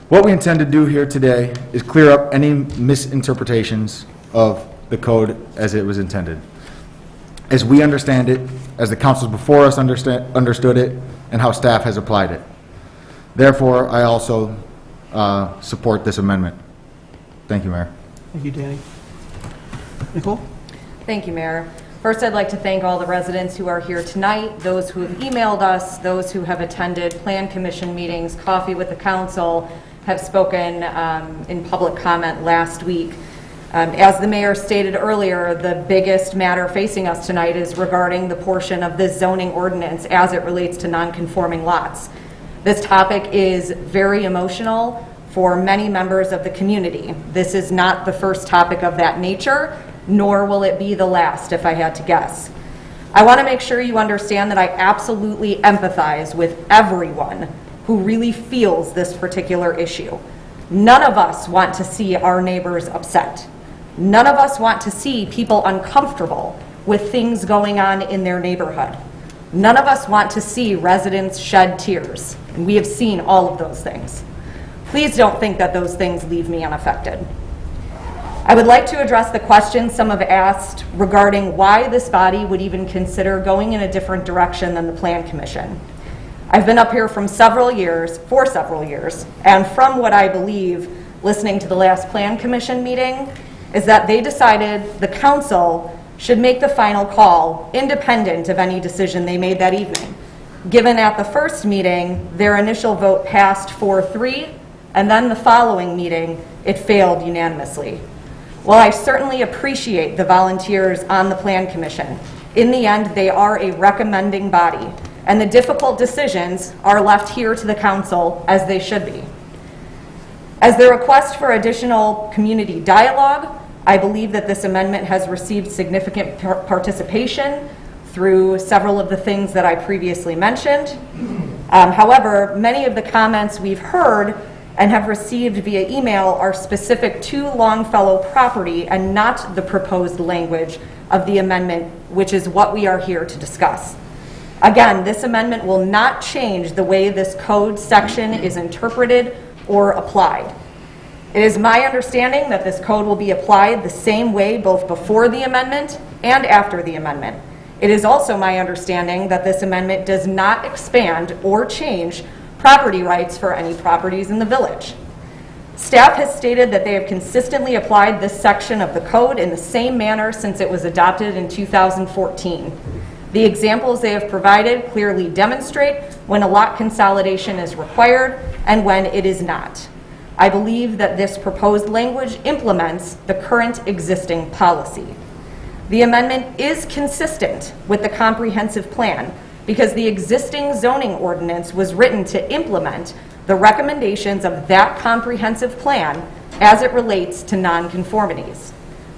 What we intend to do here today is clear up any misinterpretations of the code as it was intended, as we understand it, as the councils before us understood it, and how staff has applied it. Therefore, I also support this amendment. Thank you, Mayor. Thank you, Danny. Nicole? Thank you, Mayor. First, I'd like to thank all the residents who are here tonight, those who have emailed us, those who have attended Plan Commission meetings, coffee with the council, have spoken in public comment last week. As the mayor stated earlier, the biggest matter facing us tonight is regarding the portion of this zoning ordinance as it relates to non-conforming lots. This topic is very emotional for many members of the community. This is not the first topic of that nature, nor will it be the last, if I had to guess. I want to make sure you understand that I absolutely empathize with everyone who really feels this particular issue. None of us want to see our neighbors upset. None of us want to see people uncomfortable with things going on in their neighborhood. None of us want to see residents shed tears, and we have seen all of those things. Please don't think that those things leave me unaffected. I would like to address the question some have asked regarding why this body would even consider going in a different direction than the Plan Commission. I've been up here for several years, and from what I believe, listening to the last Plan Commission meeting, is that they decided the council should make the final call independent of any decision they made that evening. Given at the first meeting, their initial vote passed 4-3, and then the following meeting, it failed unanimously. While I certainly appreciate the volunteers on the Plan Commission, in the end, they are a recommending body, and the difficult decisions are left here to the council as they should be. As the request for additional community dialogue, I believe that this amendment has received significant participation through several of the things that I previously mentioned. However, many of the comments we've heard and have received via email are specific to Longfellow property and not the proposed language of the amendment, which is what we are here to discuss. Again, this amendment will not change the way this code section is interpreted or applied. It is my understanding that this code will be applied the same way both before the amendment and after the amendment. It is also my understanding that this amendment does not expand or change property rights for any properties in the village. Staff has stated that they have consistently applied this section of the code in the same manner since it was adopted in 2014. The examples they have provided clearly demonstrate when a lot consolidation is required and when it is not. I believe that this proposed language implements the current existing policy. The amendment is consistent with the comprehensive plan because the existing zoning ordinance was written to implement the recommendations of that comprehensive plan as it relates to nonconformities.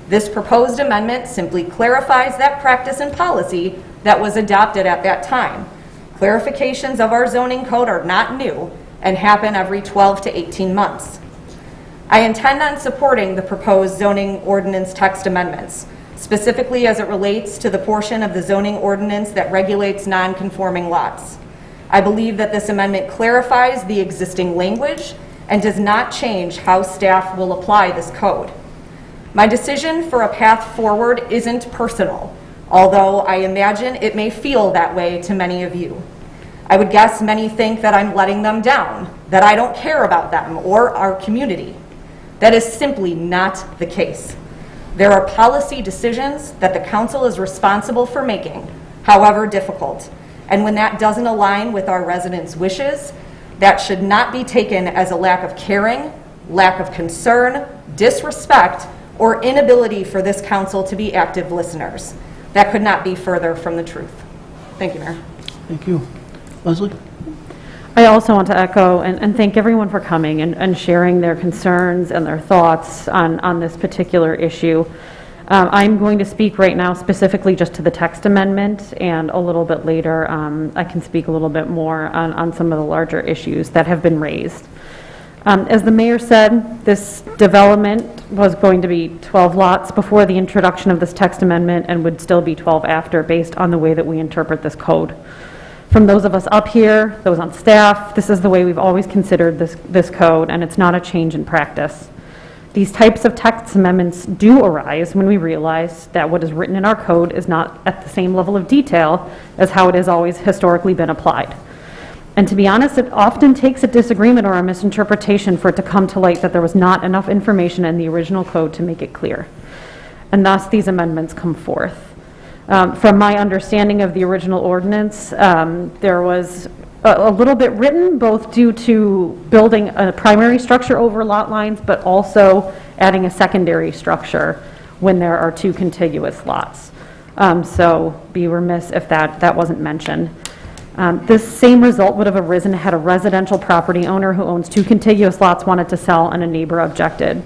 This proposed amendment simply clarifies that practice and policy that was adopted at that time. Clarifications of our zoning code are not new and happen every 12 to 18 months. I intend on supporting the proposed zoning ordinance text amendments, specifically as it relates to the portion of the zoning ordinance that regulates non-conforming lots. I believe that this amendment clarifies the existing language and does not change how staff will apply this code. My decision for a path forward isn't personal, although I imagine it may feel that way to many of you. I would guess many think that I'm letting them down, that I don't care about them or our community. That is simply not the case. There are policy decisions that the council is responsible for making, however difficult, and when that doesn't align with our residents' wishes, that should not be taken as a lack of caring, lack of concern, disrespect, or inability for this council to be active listeners. That could not be further from the truth. Thank you, Mayor. Thank you. Leslie? I also want to echo and thank everyone for coming and sharing their concerns and their thoughts on this particular issue. I'm going to speak right now specifically just to the text amendment, and a little bit later I can speak a little bit more on some of the larger issues that have been raised. As the mayor said, this development was going to be 12 lots before the introduction of this text amendment and would still be 12 after, based on the way that we interpret this code. From those of us up here, those on staff, this is the way we've always considered this code, and it's not a change in practice. These types of text amendments do arise when we realize that what is written in our code is not at the same level of detail as how it has always historically been applied. And to be honest, it often takes a disagreement or a misinterpretation for it to come to light that there was not enough information in the original code to make it clear. And thus, these amendments come forth. From my understanding of the original ordinance, there was a little bit written, both due to building a primary structure over lot lines, but also adding a secondary structure when there are two contiguous lots. So be remiss if that wasn't mentioned. This same result would have arisen had a residential property owner who owns two contiguous lots wanted to sell and a neighbor objected.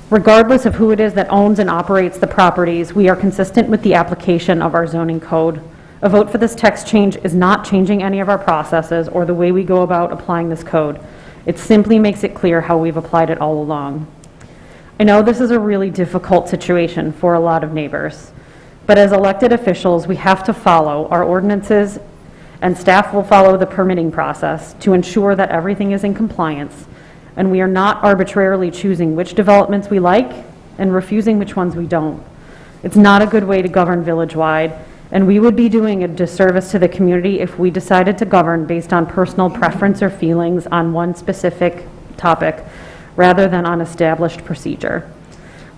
Regardless of who it is that owns and operates the properties, we are consistent with the application of our zoning code. A vote for this text change is not changing any of our processes or the way we go about applying this code. It simply makes it clear how we've applied it all along. I know this is a really difficult situation for a lot of neighbors, but as elected officials, we have to follow our ordinances, and staff will follow the permitting process to ensure that everything is in compliance, and we are not arbitrarily choosing which developments we like and refusing which ones we don't. It's not a good way to govern village-wide, and we would be doing a disservice to the community if we decided to govern based on personal preference or feelings on one specific topic rather than on established procedure.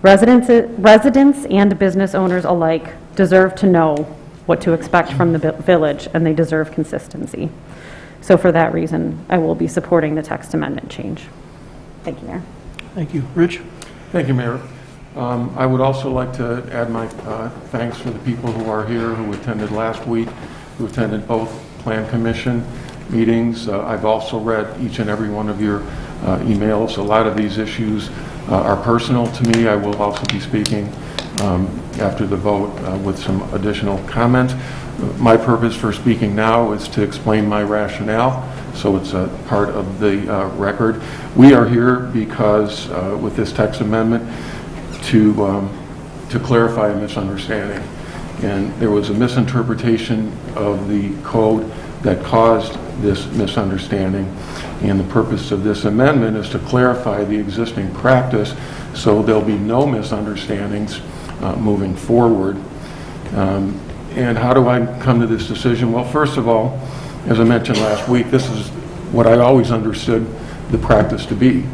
Residents and business owners alike deserve to know what to expect from the village, and they deserve consistency. So for that reason, I will be supporting the text amendment change. Thank you, Mayor. Thank you. Rich? Thank you, Mayor. I would also like to add my thanks for the people who are here, who attended last week, who attended both Plan Commission meetings. I've also read each and every one of your emails. A lot of these issues are personal to me. I will also be speaking after the vote with some additional comments. My purpose for speaking now is to explain my rationale, so it's a part of the record. We are here because with this text amendment to clarify a misunderstanding. And there was a misinterpretation of the code that caused this misunderstanding. And the purpose of this amendment is to clarify the existing practice so there'll be no misunderstandings moving forward. And how do I come to this decision? Well, first of all, as I mentioned last week, this is what I always understood the practice to be.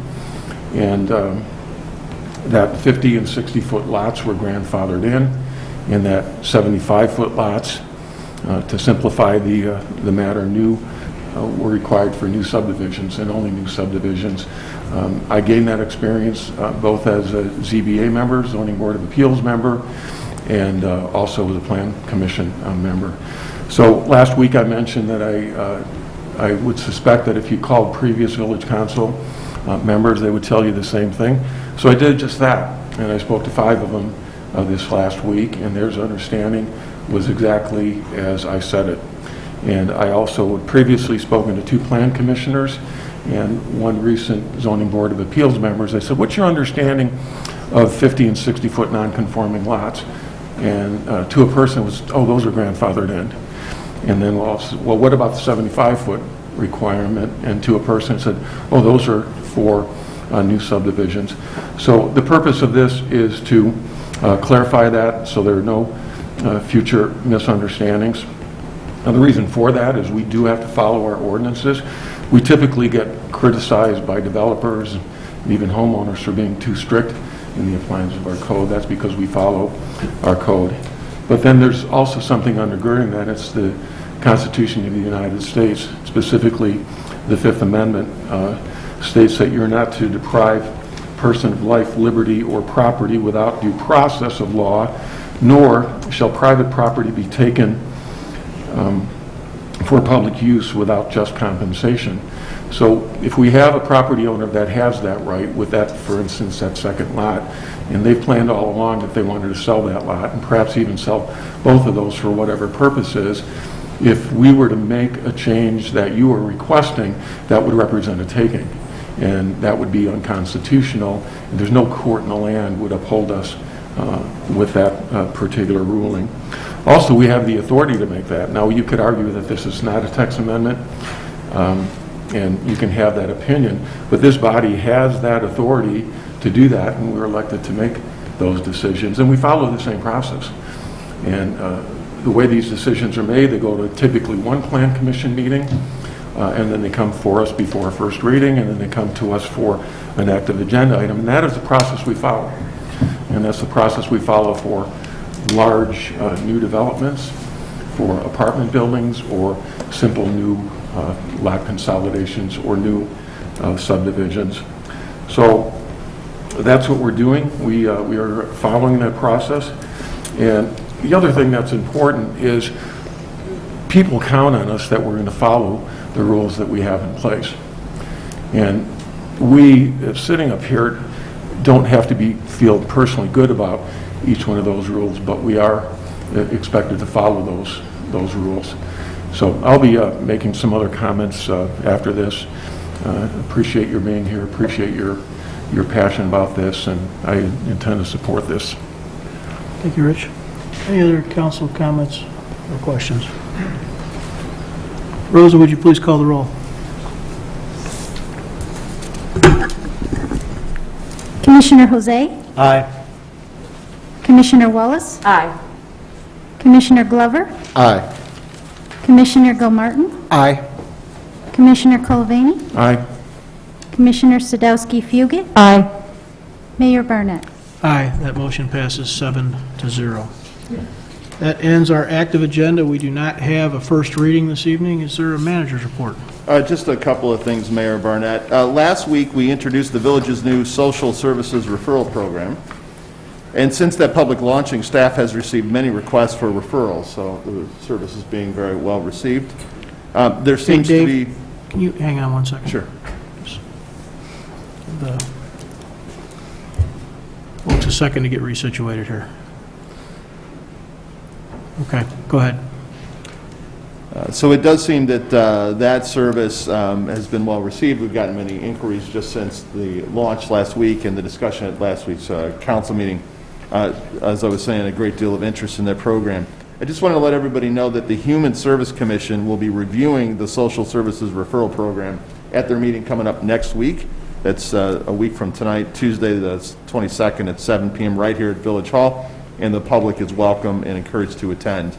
And that 50 and 60-foot lots were grandfathered in, and that 75-foot lots, to simplify the matter, were required for new subdivisions and only new subdivisions. I gained that experience both as a ZBA member, Zoning Board of Appeals member, and also as a Plan Commission member. So last week I mentioned that I would suspect that if you called previous Village Council members, they would tell you the same thing. So I did just that, and I spoke to 5 of them this last week, and their understanding was exactly as I said it. And I also had previously spoken to 2 Plan Commissioners and 1 recent Zoning Board of Appeals members. I said, what's your understanding of 50 and 60-foot non-conforming lots? And to a person it was, oh, those are grandfathered in. And then, well, what about the 75-foot requirement? And to a person it said, oh, those are for new subdivisions. So the purpose of this is to clarify that so there are no future misunderstandings. Now, the reason for that is we do have to follow our ordinances. We typically get criticized by developers and even homeowners for being too strict in the appliance of our code. That's because we follow our code. But then there's also something undergirding that. It's the Constitution of the United States, specifically the Fifth Amendment, states that you're not to deprive a person of life, liberty, or property without due process of law, nor shall private property be taken for public use without just compensation. So if we have a property owner that has that right, with that, for instance, that second lot, and they've planned all along that they wanted to sell that lot, and perhaps even sell both of those for whatever purposes, if we were to make a change that you are requesting, that would represent a taking, and that would be unconstitutional, and there's no court in the land would uphold us with that particular ruling. Also, we have the authority to make that. Now, you could argue that this is not a text amendment, and you can have that opinion, but this body has that authority to do that, and we're elected to make those decisions, and we follow the same process. And the way these decisions are made, they go to typically one plan commission meeting, and then they come for us before a first reading, and then they come to us for an active agenda item, and that is the process we follow. And that's the process we follow for large new developments, for apartment buildings, or simple new lot consolidations or new subdivisions. So that's what we're doing. We are following that process. And the other thing that's important is people count on us that we're going to follow the rules that we have in place. And we, sitting up here, don't have to feel personally good about each one of those rules, but we are expected to follow those rules. So I'll be making some other comments after this. Appreciate your being here, appreciate your passion about this, and I intend to support this. Thank you, Rich. Any other council comments or questions? Rosa, would you please call the roll? Commissioner Jose? Aye. Commissioner Wallace? Aye. Commissioner Glover? Aye. Commissioner Gilmartin? Aye. Commissioner Culvany? Aye. Commissioner Sadowski-Fugit? Aye. Mayor Barnett? Aye, that motion passes 7-0. That ends our active agenda. We do not have a first reading this evening. Is there a manager's report? Just a couple of things, Mayor Barnett. Last week, we introduced the village's new social services referral program. And since that public launching, staff has received many requests for referrals, so the service is being very well received. There seems to be... Can you hang on one second? Sure. Folks, a second to get resituated here. Okay, go ahead. So it does seem that that service has been well received. We've gotten many inquiries just since the launch last week and the discussion at last week's council meeting. As I was saying, a great deal of interest in that program. I just want to let everybody know that the Human Service Commission will be reviewing the social services referral program at their meeting coming up next week. That's a week from tonight, Tuesday the 22nd at 7 p.m. right here at Village Hall, and the public is welcome and encouraged to attend.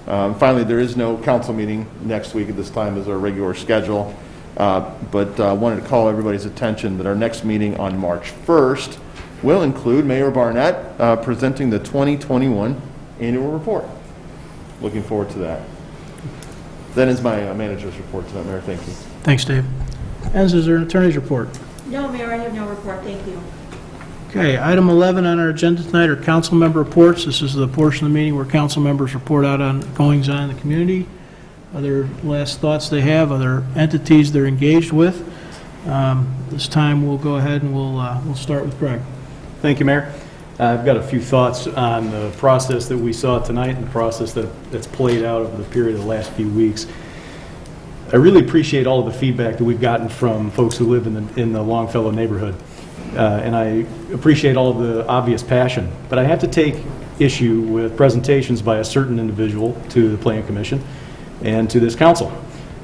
Finally, there is no council meeting next week at this time as our regular schedule, but I wanted to call everybody's attention that our next meeting on March 1st will include Mayor Barnett presenting the 2021 annual report. Looking forward to that. That is my manager's report tonight, Mayor. Thank you. Thanks, Dave. Enz, is there an attorney's report? No, Mayor, I have no report. Thank you. Okay, item 11 on our agenda tonight are council member reports. This is the portion of the meeting where council members report out on goings-on in the community, other last thoughts they have, other entities they're engaged with. This time we'll go ahead and we'll start with Greg. Thank you, Mayor. I've got a few thoughts on the process that we saw tonight and the process that's played out over the period of the last few weeks. I really appreciate all of the feedback that we've gotten from folks who live in the Longfellow neighborhood. And I appreciate all of the obvious passion. But I have to take issue with presentations by a certain individual to the Planning Commission and to this council.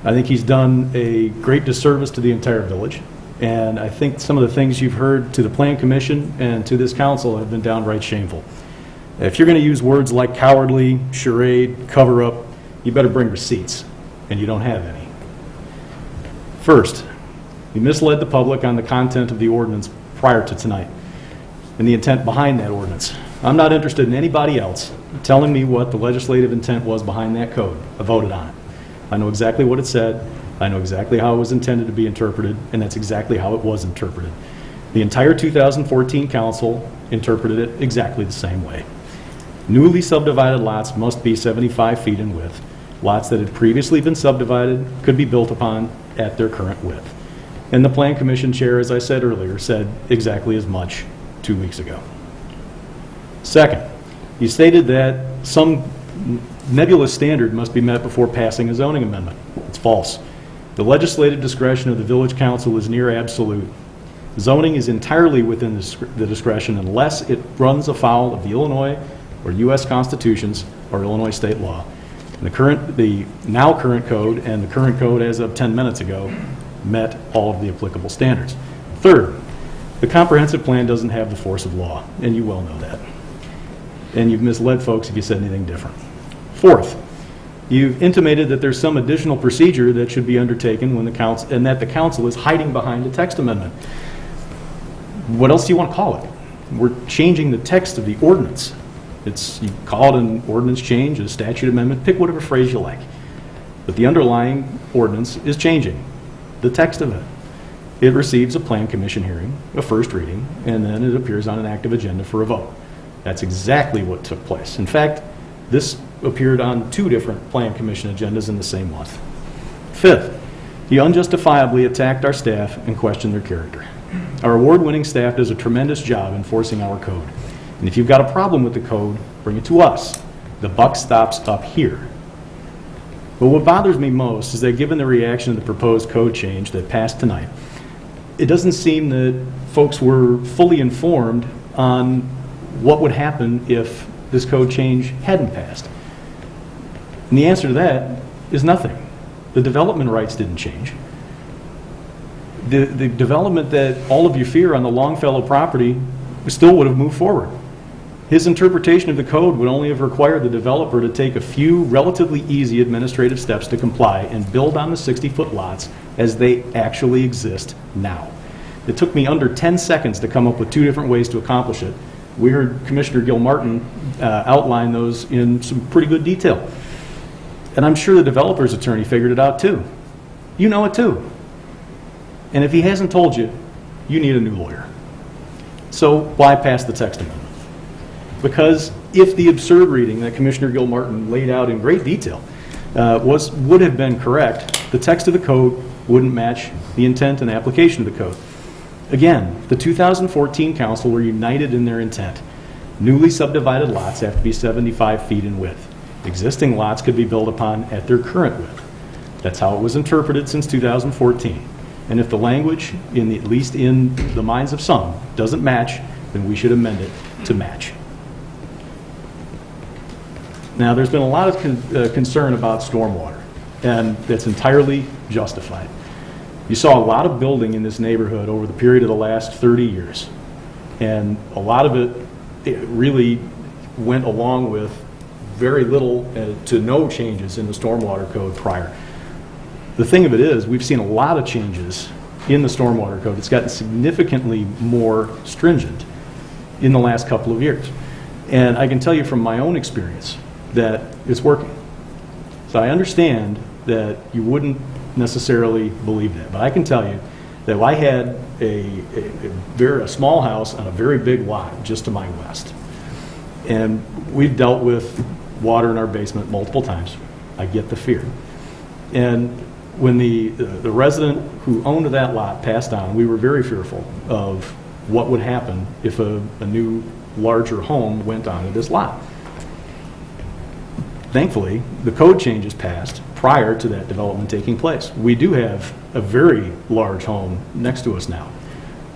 I think he's done a great disservice to the entire village, And I think some of the things you've heard to the Plan Commission and to this council have been downright shameful. If you're going to use words like cowardly, charade, cover-up, you better bring receipts, and you don't have any. First, you misled the public on the content of the ordinance prior to tonight and the intent behind that ordinance. I'm not interested in anybody else telling me what the legislative intent was behind that code. I voted on it. I know exactly what it said. I know exactly how it was intended to be interpreted, and that's exactly how it was interpreted. The entire 2014 council interpreted it exactly the same way. Newly subdivided lots must be 75 feet in width. Lots that had previously been subdivided could be built upon at their current width. And the Plan Commission chair, as I said earlier, said exactly as much 2 weeks ago. Second, you stated that some nebulous standard must be met before passing a zoning amendment. It's false. The legislative discretion of the village council is near absolute. Zoning is entirely within the discretion unless it runs afoul of the Illinois or U.S. constitutions or Illinois state law. And the now current code and the current code as of 10 minutes ago met all of the applicable standards. Third, the comprehensive plan doesn't have the force of law, and you well know that. And you've misled folks if you said anything different. Fourth, you've intimated that there's some additional procedure that should be undertaken when the council, and that the council is hiding behind a text amendment. What else do you want to call it? We're changing the text of the ordinance. You call it an ordinance change, a statute amendment, pick whatever phrase you like. But the underlying ordinance is changing the text of it. It receives a Plan Commission hearing, a first reading, and then it appears on an active agenda for a vote. That's exactly what took place. In fact, this appeared on 2 different Plan Commission agendas in the same month. Fifth, you unjustifiably attacked our staff and questioned their character. Our award-winning staff does a tremendous job enforcing our code. And if you've got a problem with the code, bring it to us. The buck stops up here. But what bothers me most is that given the reaction to the proposed code change that passed tonight, it doesn't seem that folks were fully informed on what would happen if this code change hadn't passed. And the answer to that is nothing. The development rights didn't change. The development that all of you fear on the Longfellow property still would have moved forward. His interpretation of the code would only have required the developer to take a few relatively easy administrative steps to comply and build on the 60-foot lots as they actually exist now. It took me under 10 seconds to come up with 2 different ways to accomplish it. We heard Commissioner Gilmartin outline those in some pretty good detail. And I'm sure the developer's attorney figured it out too. You know it too. And if he hasn't told you, you need a new lawyer. So why pass the text amendment? Because if the absurd reading that Commissioner Gilmartin laid out in great detail would have been correct, the text of the code wouldn't match the intent and application of the code. Again, the 2014 council were united in their intent. Newly subdivided lots have to be 75 feet in width. Existing lots could be built upon at their current width. That's how it was interpreted since 2014. And if the language, at least in the minds of some, doesn't match, then we should amend it to match. Now, there's been a lot of concern about stormwater, and that's entirely justified. You saw a lot of building in this neighborhood over the period of the last 30 years, and a lot of it really went along with very little to no changes in the stormwater code prior. The thing of it is, we've seen a lot of changes in the stormwater code. It's gotten significantly more stringent in the last couple of years. And I can tell you from my own experience that it's working. So I understand that you wouldn't necessarily believe that, but I can tell you that I had a small house on a very big lot just to my west. And we've dealt with water in our basement multiple times. I get the fear. And when the resident who owned that lot passed on, we were very fearful of what would happen if a new, larger home went onto this lot. Thankfully, the code changes passed prior to that development taking place. We do have a very large home next to us now,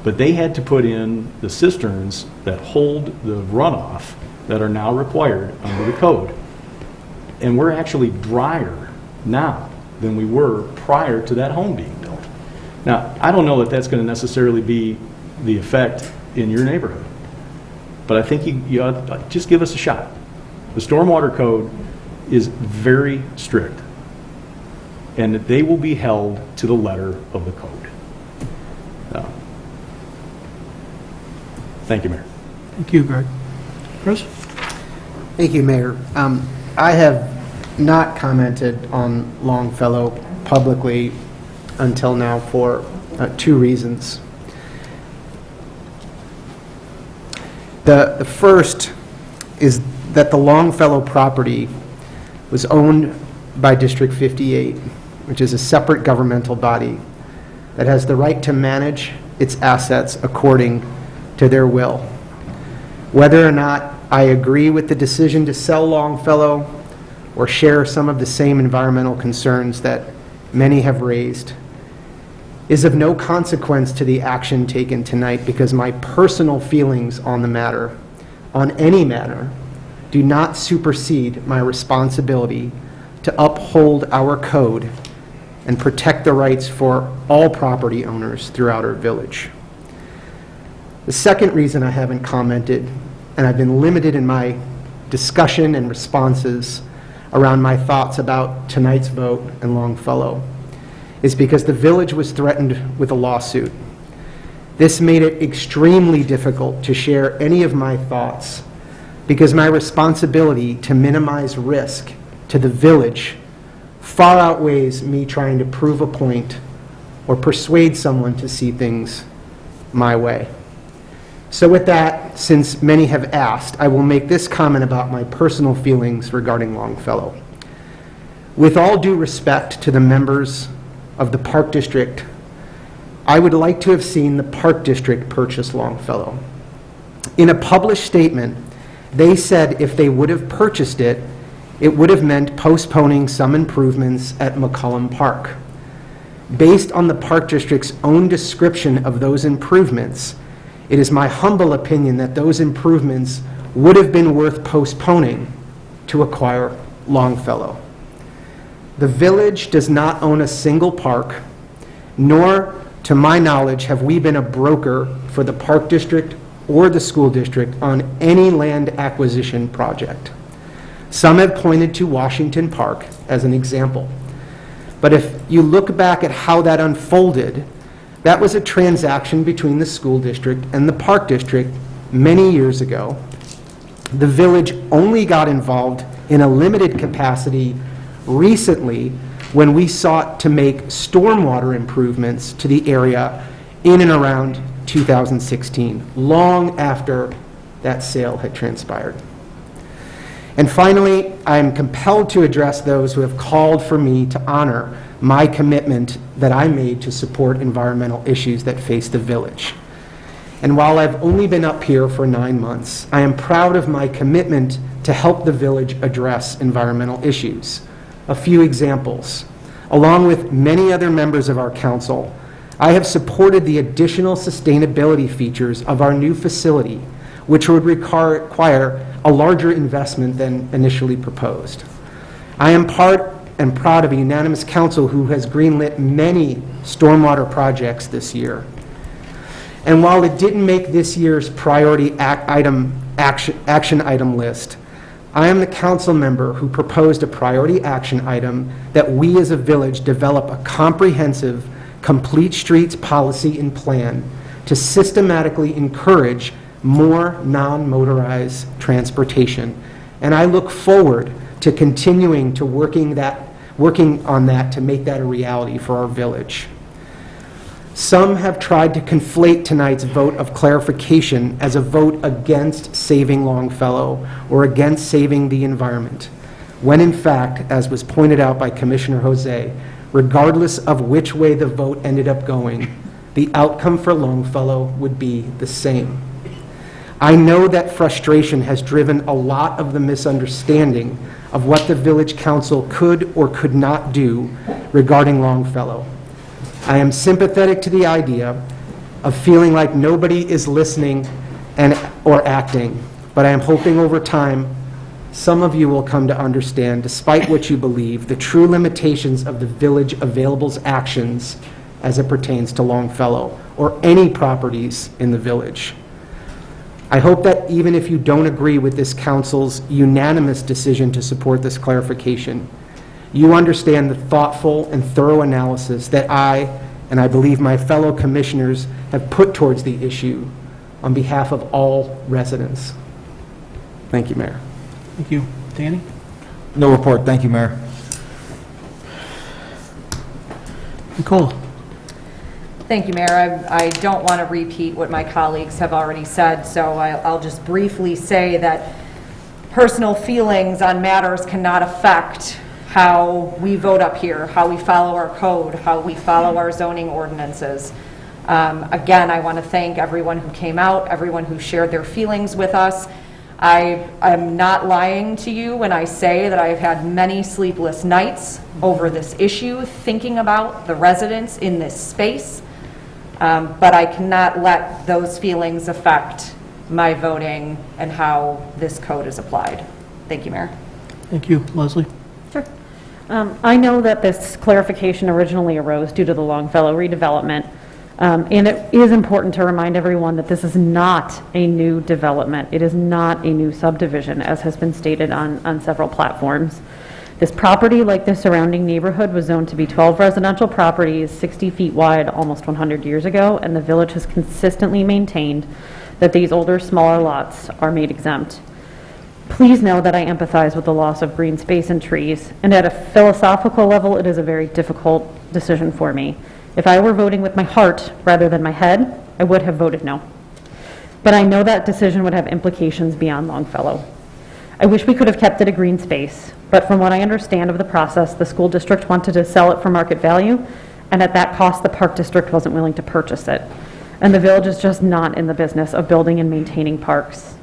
but they had to put in the cisterns that hold the runoff that are now required under the code. And we're actually drier now than we were prior to that home being built. Now, I don't know that that's going to necessarily be the effect in your neighborhood, but I think you ought to just give us a shot. The stormwater code is very strict, and that they will be held to the letter of the code. Thank you, Mayor. Thank you, Greg. Chris? Thank you, Mayor. I have not commented on Longfellow publicly until now for two reasons. The first is that the Longfellow property was owned by District 58, which is a separate governmental body that has the right to manage its assets according to their will. Whether or not I agree with the decision to sell Longfellow or share some of the same environmental concerns that many have raised is of no consequence to the action taken tonight, because my personal feelings on the matter, on any matter, do not supersede my responsibility to uphold our code and protect the rights for all property owners throughout our village. The second reason I haven't commented, and I've been limited in my discussion and responses around my thoughts about tonight's vote and Longfellow, is because the village was threatened with a lawsuit. This made it extremely difficult to share any of my thoughts, because my responsibility to minimize risk to the village far outweighs me trying to prove a point or persuade someone to see things my way. So with that, since many have asked, I will make this comment about my personal feelings regarding Longfellow. With all due respect to the members of the Park District, I would like to have seen the Park District purchase Longfellow. In a published statement, they said if they would have purchased it, it would have meant postponing some improvements at McCullum Park. Based on the Park District's own description of those improvements, it is my humble opinion that those improvements would have been worth postponing to acquire Longfellow. The village does not own a single park, nor, to my knowledge, have we been a broker for the Park District or the school district on any land acquisition project. Some have pointed to Washington Park as an example. But if you look back at how that unfolded, that was a transaction between the school district and the Park District many years ago. The village only got involved in a limited capacity recently when we sought to make stormwater improvements to the area in and around 2016, long after that sale had transpired. And finally, I am compelled to address those who have called for me to honor my commitment that I made to support environmental issues that face the village. And while I've only been up here for 9 months, I am proud of my commitment to help the village address environmental issues. A few examples. Along with many other members of our council, I have supported the additional sustainability features of our new facility, which would require a larger investment than initially proposed. I am part and proud of a unanimous council who has greenlit many stormwater projects this year. And while it didn't make this year's priority action item list, I am the council member who proposed a priority action item that we as a village develop a comprehensive, complete streets policy and plan to systematically encourage more non-motorized transportation. And I look forward to continuing to working on that to make that a reality for our village. Some have tried to conflate tonight's vote of clarification as a vote against saving Longfellow or against saving the environment, when in fact, as was pointed out by Commissioner Jose, regardless of which way the vote ended up going, the outcome for Longfellow would be the same. I know that frustration has driven a lot of the misunderstanding of what the village council could or could not do regarding Longfellow. I am sympathetic to the idea of feeling like nobody is listening or acting, but I am hoping over time some of you will come to understand, despite what you believe, the true limitations of the village available's actions as it pertains to Longfellow or any properties in the village. I hope that even if you don't agree with this council's unanimous decision to support this clarification, you understand the thoughtful and thorough analysis that and I believe my fellow commissioners have put towards the issue on behalf of all residents. Thank you, Mayor. Thank you. Danny? No report. Thank you, Mayor. Nicole? Thank you, Mayor. I don't want to repeat what my colleagues have already said, so I'll just briefly say that personal feelings on matters cannot affect how we vote up here, how we follow our code, how we follow our zoning ordinances. Again, I want to thank everyone who came out, everyone who shared their feelings with us. I'm not lying to you when I say that I have had many sleepless nights over this issue, thinking about the residents in this space. But I cannot let those feelings affect my voting and how this code is applied. Thank you, Mayor. Thank you. Leslie? Sure. I know that this clarification originally arose due to the Longfellow redevelopment, and it is important to remind everyone that this is not a new development. It is not a new subdivision, as has been stated on several platforms. This property, like the surrounding neighborhood, was zoned to be 12 residential properties, 60 feet wide, almost 100 years ago, and the village has consistently maintained that these older, smaller lots are made exempt. Please know that I empathize with the loss of green space and trees, and at a philosophical level, it is a very difficult decision for me. If I were voting with my heart rather than my head, I would have voted no. But I know that decision would have implications beyond Longfellow. I wish we could have kept it a green space, but from what I understand of the process, the school district wanted to sell it for market value, and at that cost, the park district wasn't willing to purchase it. And the village is just not in the business of building and maintaining parks.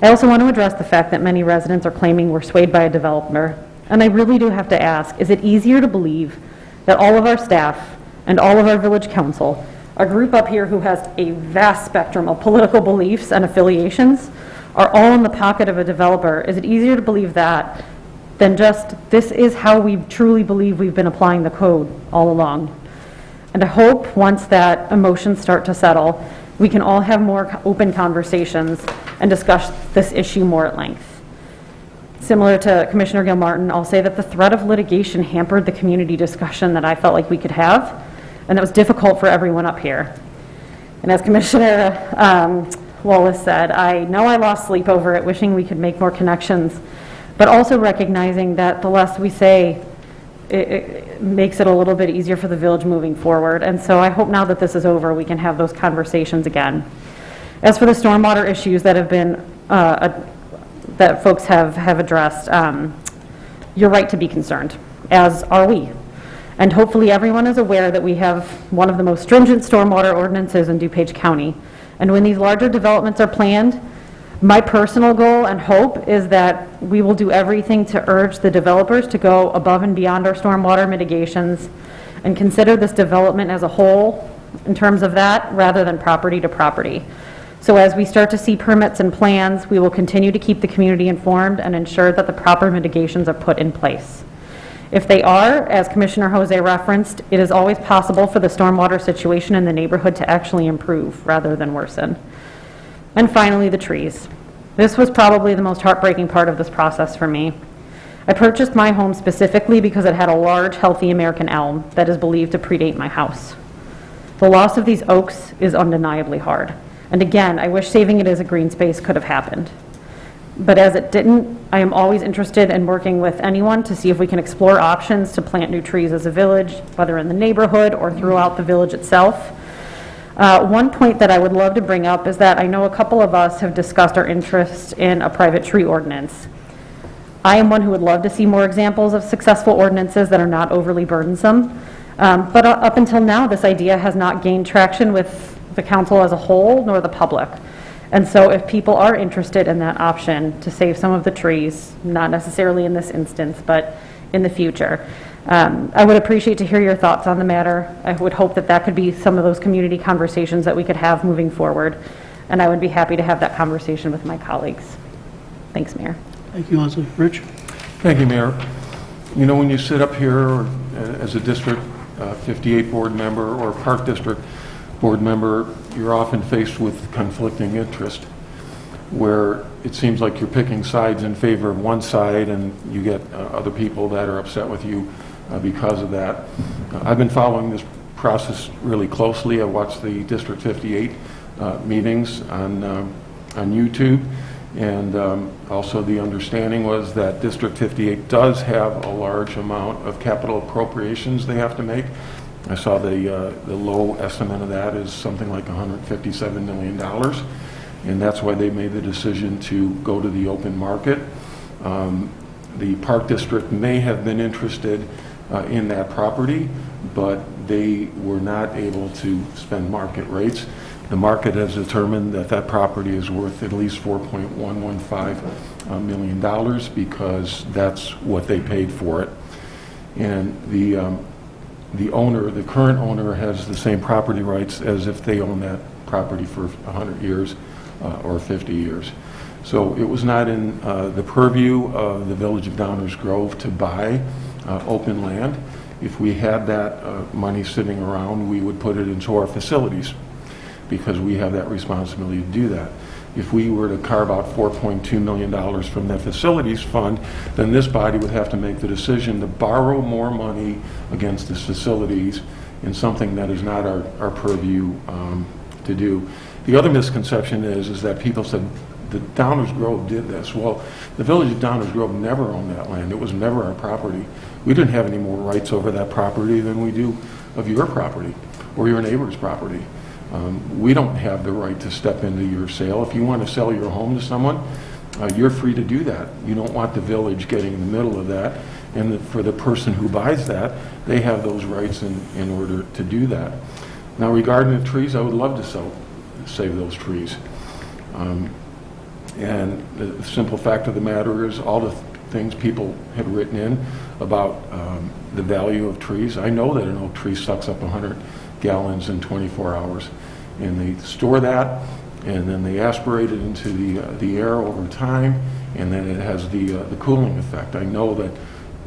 I also want to address the fact that many residents are claiming we're swayed by a developer, and I really do have to ask, is it easier to believe that all of our staff and all of our village council, a group up here who has a vast spectrum of political beliefs and affiliations, are all in the pocket of a developer? Is it easier to believe that than just, this is how we truly believe we've been applying the code all along? And I hope once that emotions start to settle, we can all have more open conversations and discuss this issue more at length. Similar to Commissioner Gilmartin, I'll say that the threat of litigation hampered the community discussion that I felt like we could have, and that was difficult for everyone up here. And as Commissioner Wallace said, I know I lost sleep over it, wishing we could make more connections, but also recognizing that the less we say, it makes it a little bit easier for the village moving forward. And so I hope now that this is over, we can have those conversations again. As for the stormwater issues that have been, that folks have addressed, you're right to be concerned, as are we. And hopefully everyone is aware that we have one of the most stringent stormwater ordinances in DuPage County. And when these larger developments are planned, my personal goal and hope is that we will do everything to urge the developers to go above and beyond our stormwater mitigations and consider this development as a whole in terms of that, rather than property to property. So as we start to see permits and plans, we will continue to keep the community informed and ensure that the proper mitigations are put in place. If they are, as Commissioner Jose referenced, it is always possible for the stormwater situation in the neighborhood to actually improve rather than worsen. And finally, the trees. This was probably the most heartbreaking part of this process for me. I purchased my home specifically because it had a large, healthy American elm that is believed to predate my house. The loss of these oaks is undeniably hard. And again, I wish saving it as a green space could have happened. But as it didn't, I am always interested in working with anyone to see if we can explore options to plant new trees as a village, whether in the neighborhood or throughout the village itself. One point that I would love to bring up is that I know a couple of us have discussed our interest in a private tree ordinance. I am one who would love to see more examples of successful ordinances that are not overly burdensome. But up until now, this idea has not gained traction with the council as a whole, nor the public. And so if people are interested in that option to save some of the trees, not necessarily in this instance, but in the future, I would appreciate to hear your thoughts on the matter. I would hope that that could be some of those community conversations that we could have moving forward. And I would be happy to have that conversation with my colleagues. Thanks, Mayor. Thank you, Leslie. Rich? Thank you, Mayor. You know, when you sit up here as a district 58 board member or Park District board member, you're often faced with conflicting interest, where it seems like you're picking sides in favor of one side, and you get other people that are upset with you because of that. I've been following this process really closely. I watched the District 58 meetings on YouTube, and also the understanding was that District 58 does have a large amount of capital appropriations they have to make. I saw the low estimate of that is something like $157 million, and that's why they made the decision to go to the open market. The Park District may have been interested in that property, but they were not able to spend market rates. The market has determined that that property is worth at least $4.115 million because that's what they paid for it. And the owner, the current owner, has the same property rights as if they own that property for 100 years or 50 years. So it was not in the purview of the Village of Downers Grove to buy open land. If we had that money sitting around, we would put it into our facilities, because we have that responsibility to do that. If we were to carve out $4.2 million from that facilities fund, then this body would have to make the decision to borrow more money against the facilities in something that is not our purview to do. The other misconception is that people said the Downers Grove did this. Well, the Village of Downers Grove never owned that land. It was never our property. We didn't have any more rights over that property than we do of your property or your neighbor's property. We don't have the right to step into your sale. If you want to sell your home to someone, you're free to do that. You don't want the village getting in the middle of that. And for the person who buys that, they have those rights in order to do that. Now, regarding the trees, I would love to save those trees. And the simple fact of the matter is all the things people have written in about the value of trees. I know that an oak tree sucks up 100 gallons in 24 hours. And they store that, and then they aspirate it into the air over time, and then it has the cooling effect. I know that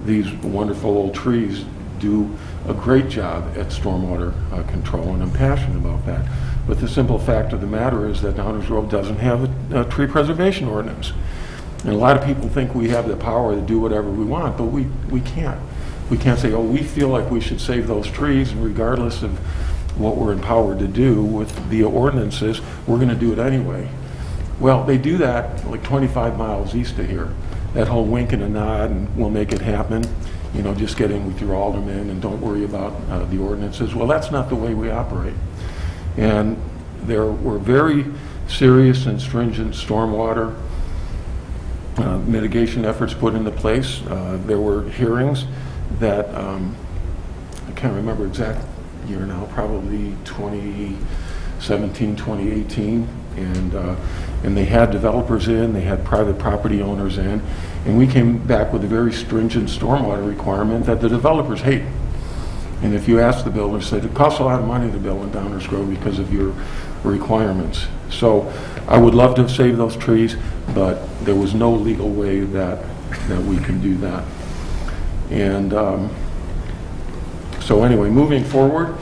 these wonderful old trees do a great job at stormwater control, and I'm passionate about that. But the simple fact of the matter is that Downers Grove doesn't have a tree preservation ordinance. And a lot of people think we have the power to do whatever we want, but we can't. We can't say, oh, we feel like we should save those trees, and regardless of what we're empowered to do with the ordinances, we're going to do it anyway. Well, they do that like 25 miles east of here. That whole wink and a nod and we'll make it happen, you know, just get in with your alderman and don't worry about the ordinances. Well, that's not the way we operate. And there were very serious and stringent stormwater mitigation efforts put into place. There were hearings that, I can't remember exact year now, probably 2017, 2018, and they had developers in, they had private property owners in, and we came back with a very stringent stormwater requirement that the developers hate. And if you ask the builders, said it costs a lot of money to build in Downers Grove because of your requirements. So I would love to have saved those trees, but there was no legal way that we can do that. And so anyway, moving forward,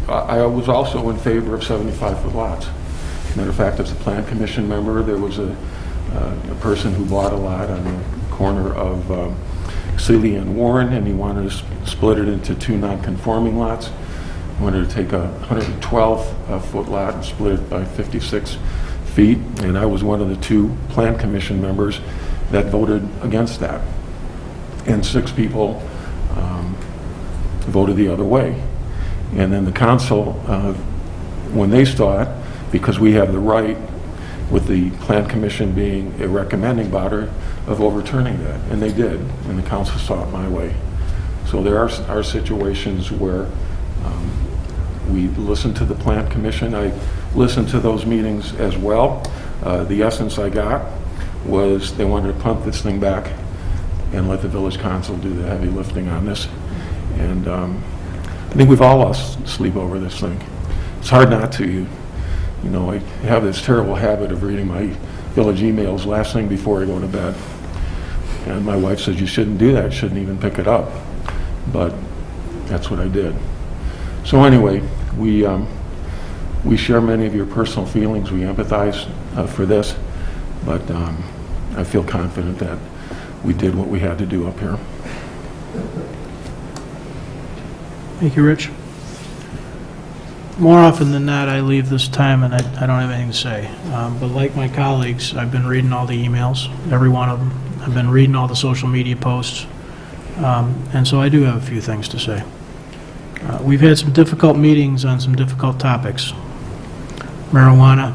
I was also in favor of 75-foot lots. Matter of fact, as a plan commission member, there was a person who bought a lot on the corner of Seeley and Warren, and he wanted to split it into two non-conforming lots. He wanted to take a 112-foot lot and split it by 56 feet, and I was one of the two plan commission members that voted against that. And 6 people voted the other way. And then the council, when they saw it, because we have the right, with the plan commission being a recommending body, of overturning that, and they did, and the council saw it my way. So there are situations where we listen to the plan commission. I listened to those meetings as well. The essence I got was they wanted to punt this thing back and let the village council do the heavy lifting on this. And I think we've all lost sleep over this thing. It's hard not to. You know, I have this terrible habit of reading my village emails last thing before I go to bed. And my wife says, you shouldn't do that, you shouldn't even pick it up. But that's what I did. So anyway, we share many of your personal feelings. We empathize for this, but I feel confident that we did what we had to do up here. Thank you, Rich. More often than not, I leave this time and I don't have anything to say. But like my colleagues, I've been reading all the emails, every one of them. I've been reading all the social media posts. And so I do have a few things to say. We've had some difficult meetings on some difficult topics. Marijuana,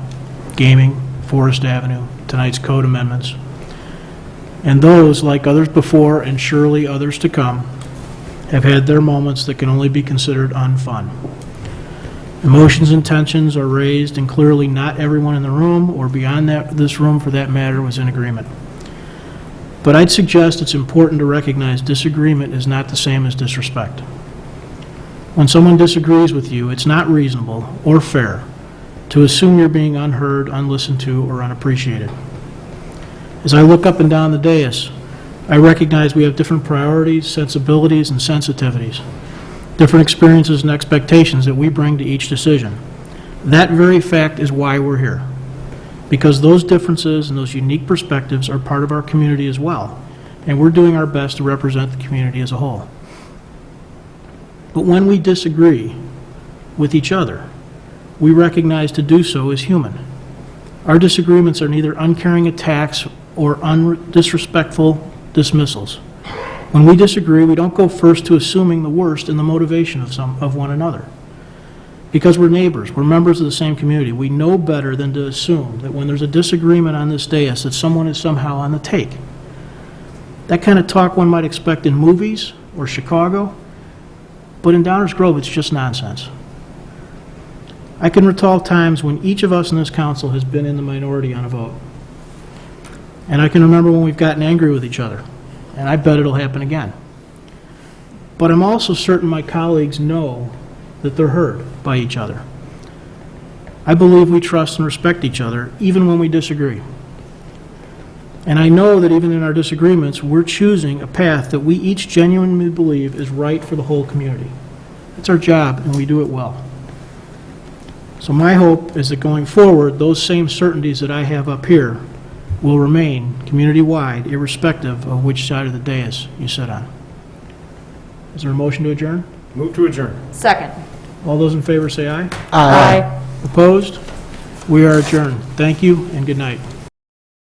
gaming, Forest Avenue, tonight's code amendments. And those, like others before and surely others to come, have had their moments that can only be considered unfun. Emotions and tensions are raised, and clearly not everyone in the room or beyond this room for that matter was in agreement. But I'd suggest it's important to recognize disagreement is not the same as disrespect. When someone disagrees with you, it's not reasonable or fair to assume you're being unheard, unlistened to, or unappreciated. As I look up and down the dais, I recognize we have different priorities, sensibilities, and sensitivities, different experiences and expectations that we bring to each decision. That very fact is why we're here, because those differences and those unique perspectives are part of our community as well, and we're doing our best to represent the community as a whole. But when we disagree with each other, we recognize to do so is human. Our disagreements are neither uncaring attacks or disrespectful dismissals. When we disagree, we don't go first to assuming the worst in the motivation of one another. Because we're neighbors, we're members of the same community, we know better than to assume that when there's a disagreement on this dais that someone is somehow on the take. That kind of talk one might expect in movies or Chicago, but in Downers Grove it's just nonsense. I can recall times when each of us in this council has been in the minority on a vote. And I can remember when we've gotten angry with each other, and I bet it'll happen again. But I'm also certain my colleagues know that they're heard by each other. I believe we trust and respect each other, even when we disagree. And I know that even in our disagreements, we're choosing a path that we each genuinely believe is right for the whole community. It's our job, and we do it well. So my hope is that going forward, those same certainties that I have up here will remain community-wide, irrespective of which side of the dais you sit on. Is there a motion to adjourn? Move to adjourn. Second. All those in favor say aye. Aye. Opposed? We are adjourned. Thank you and good night.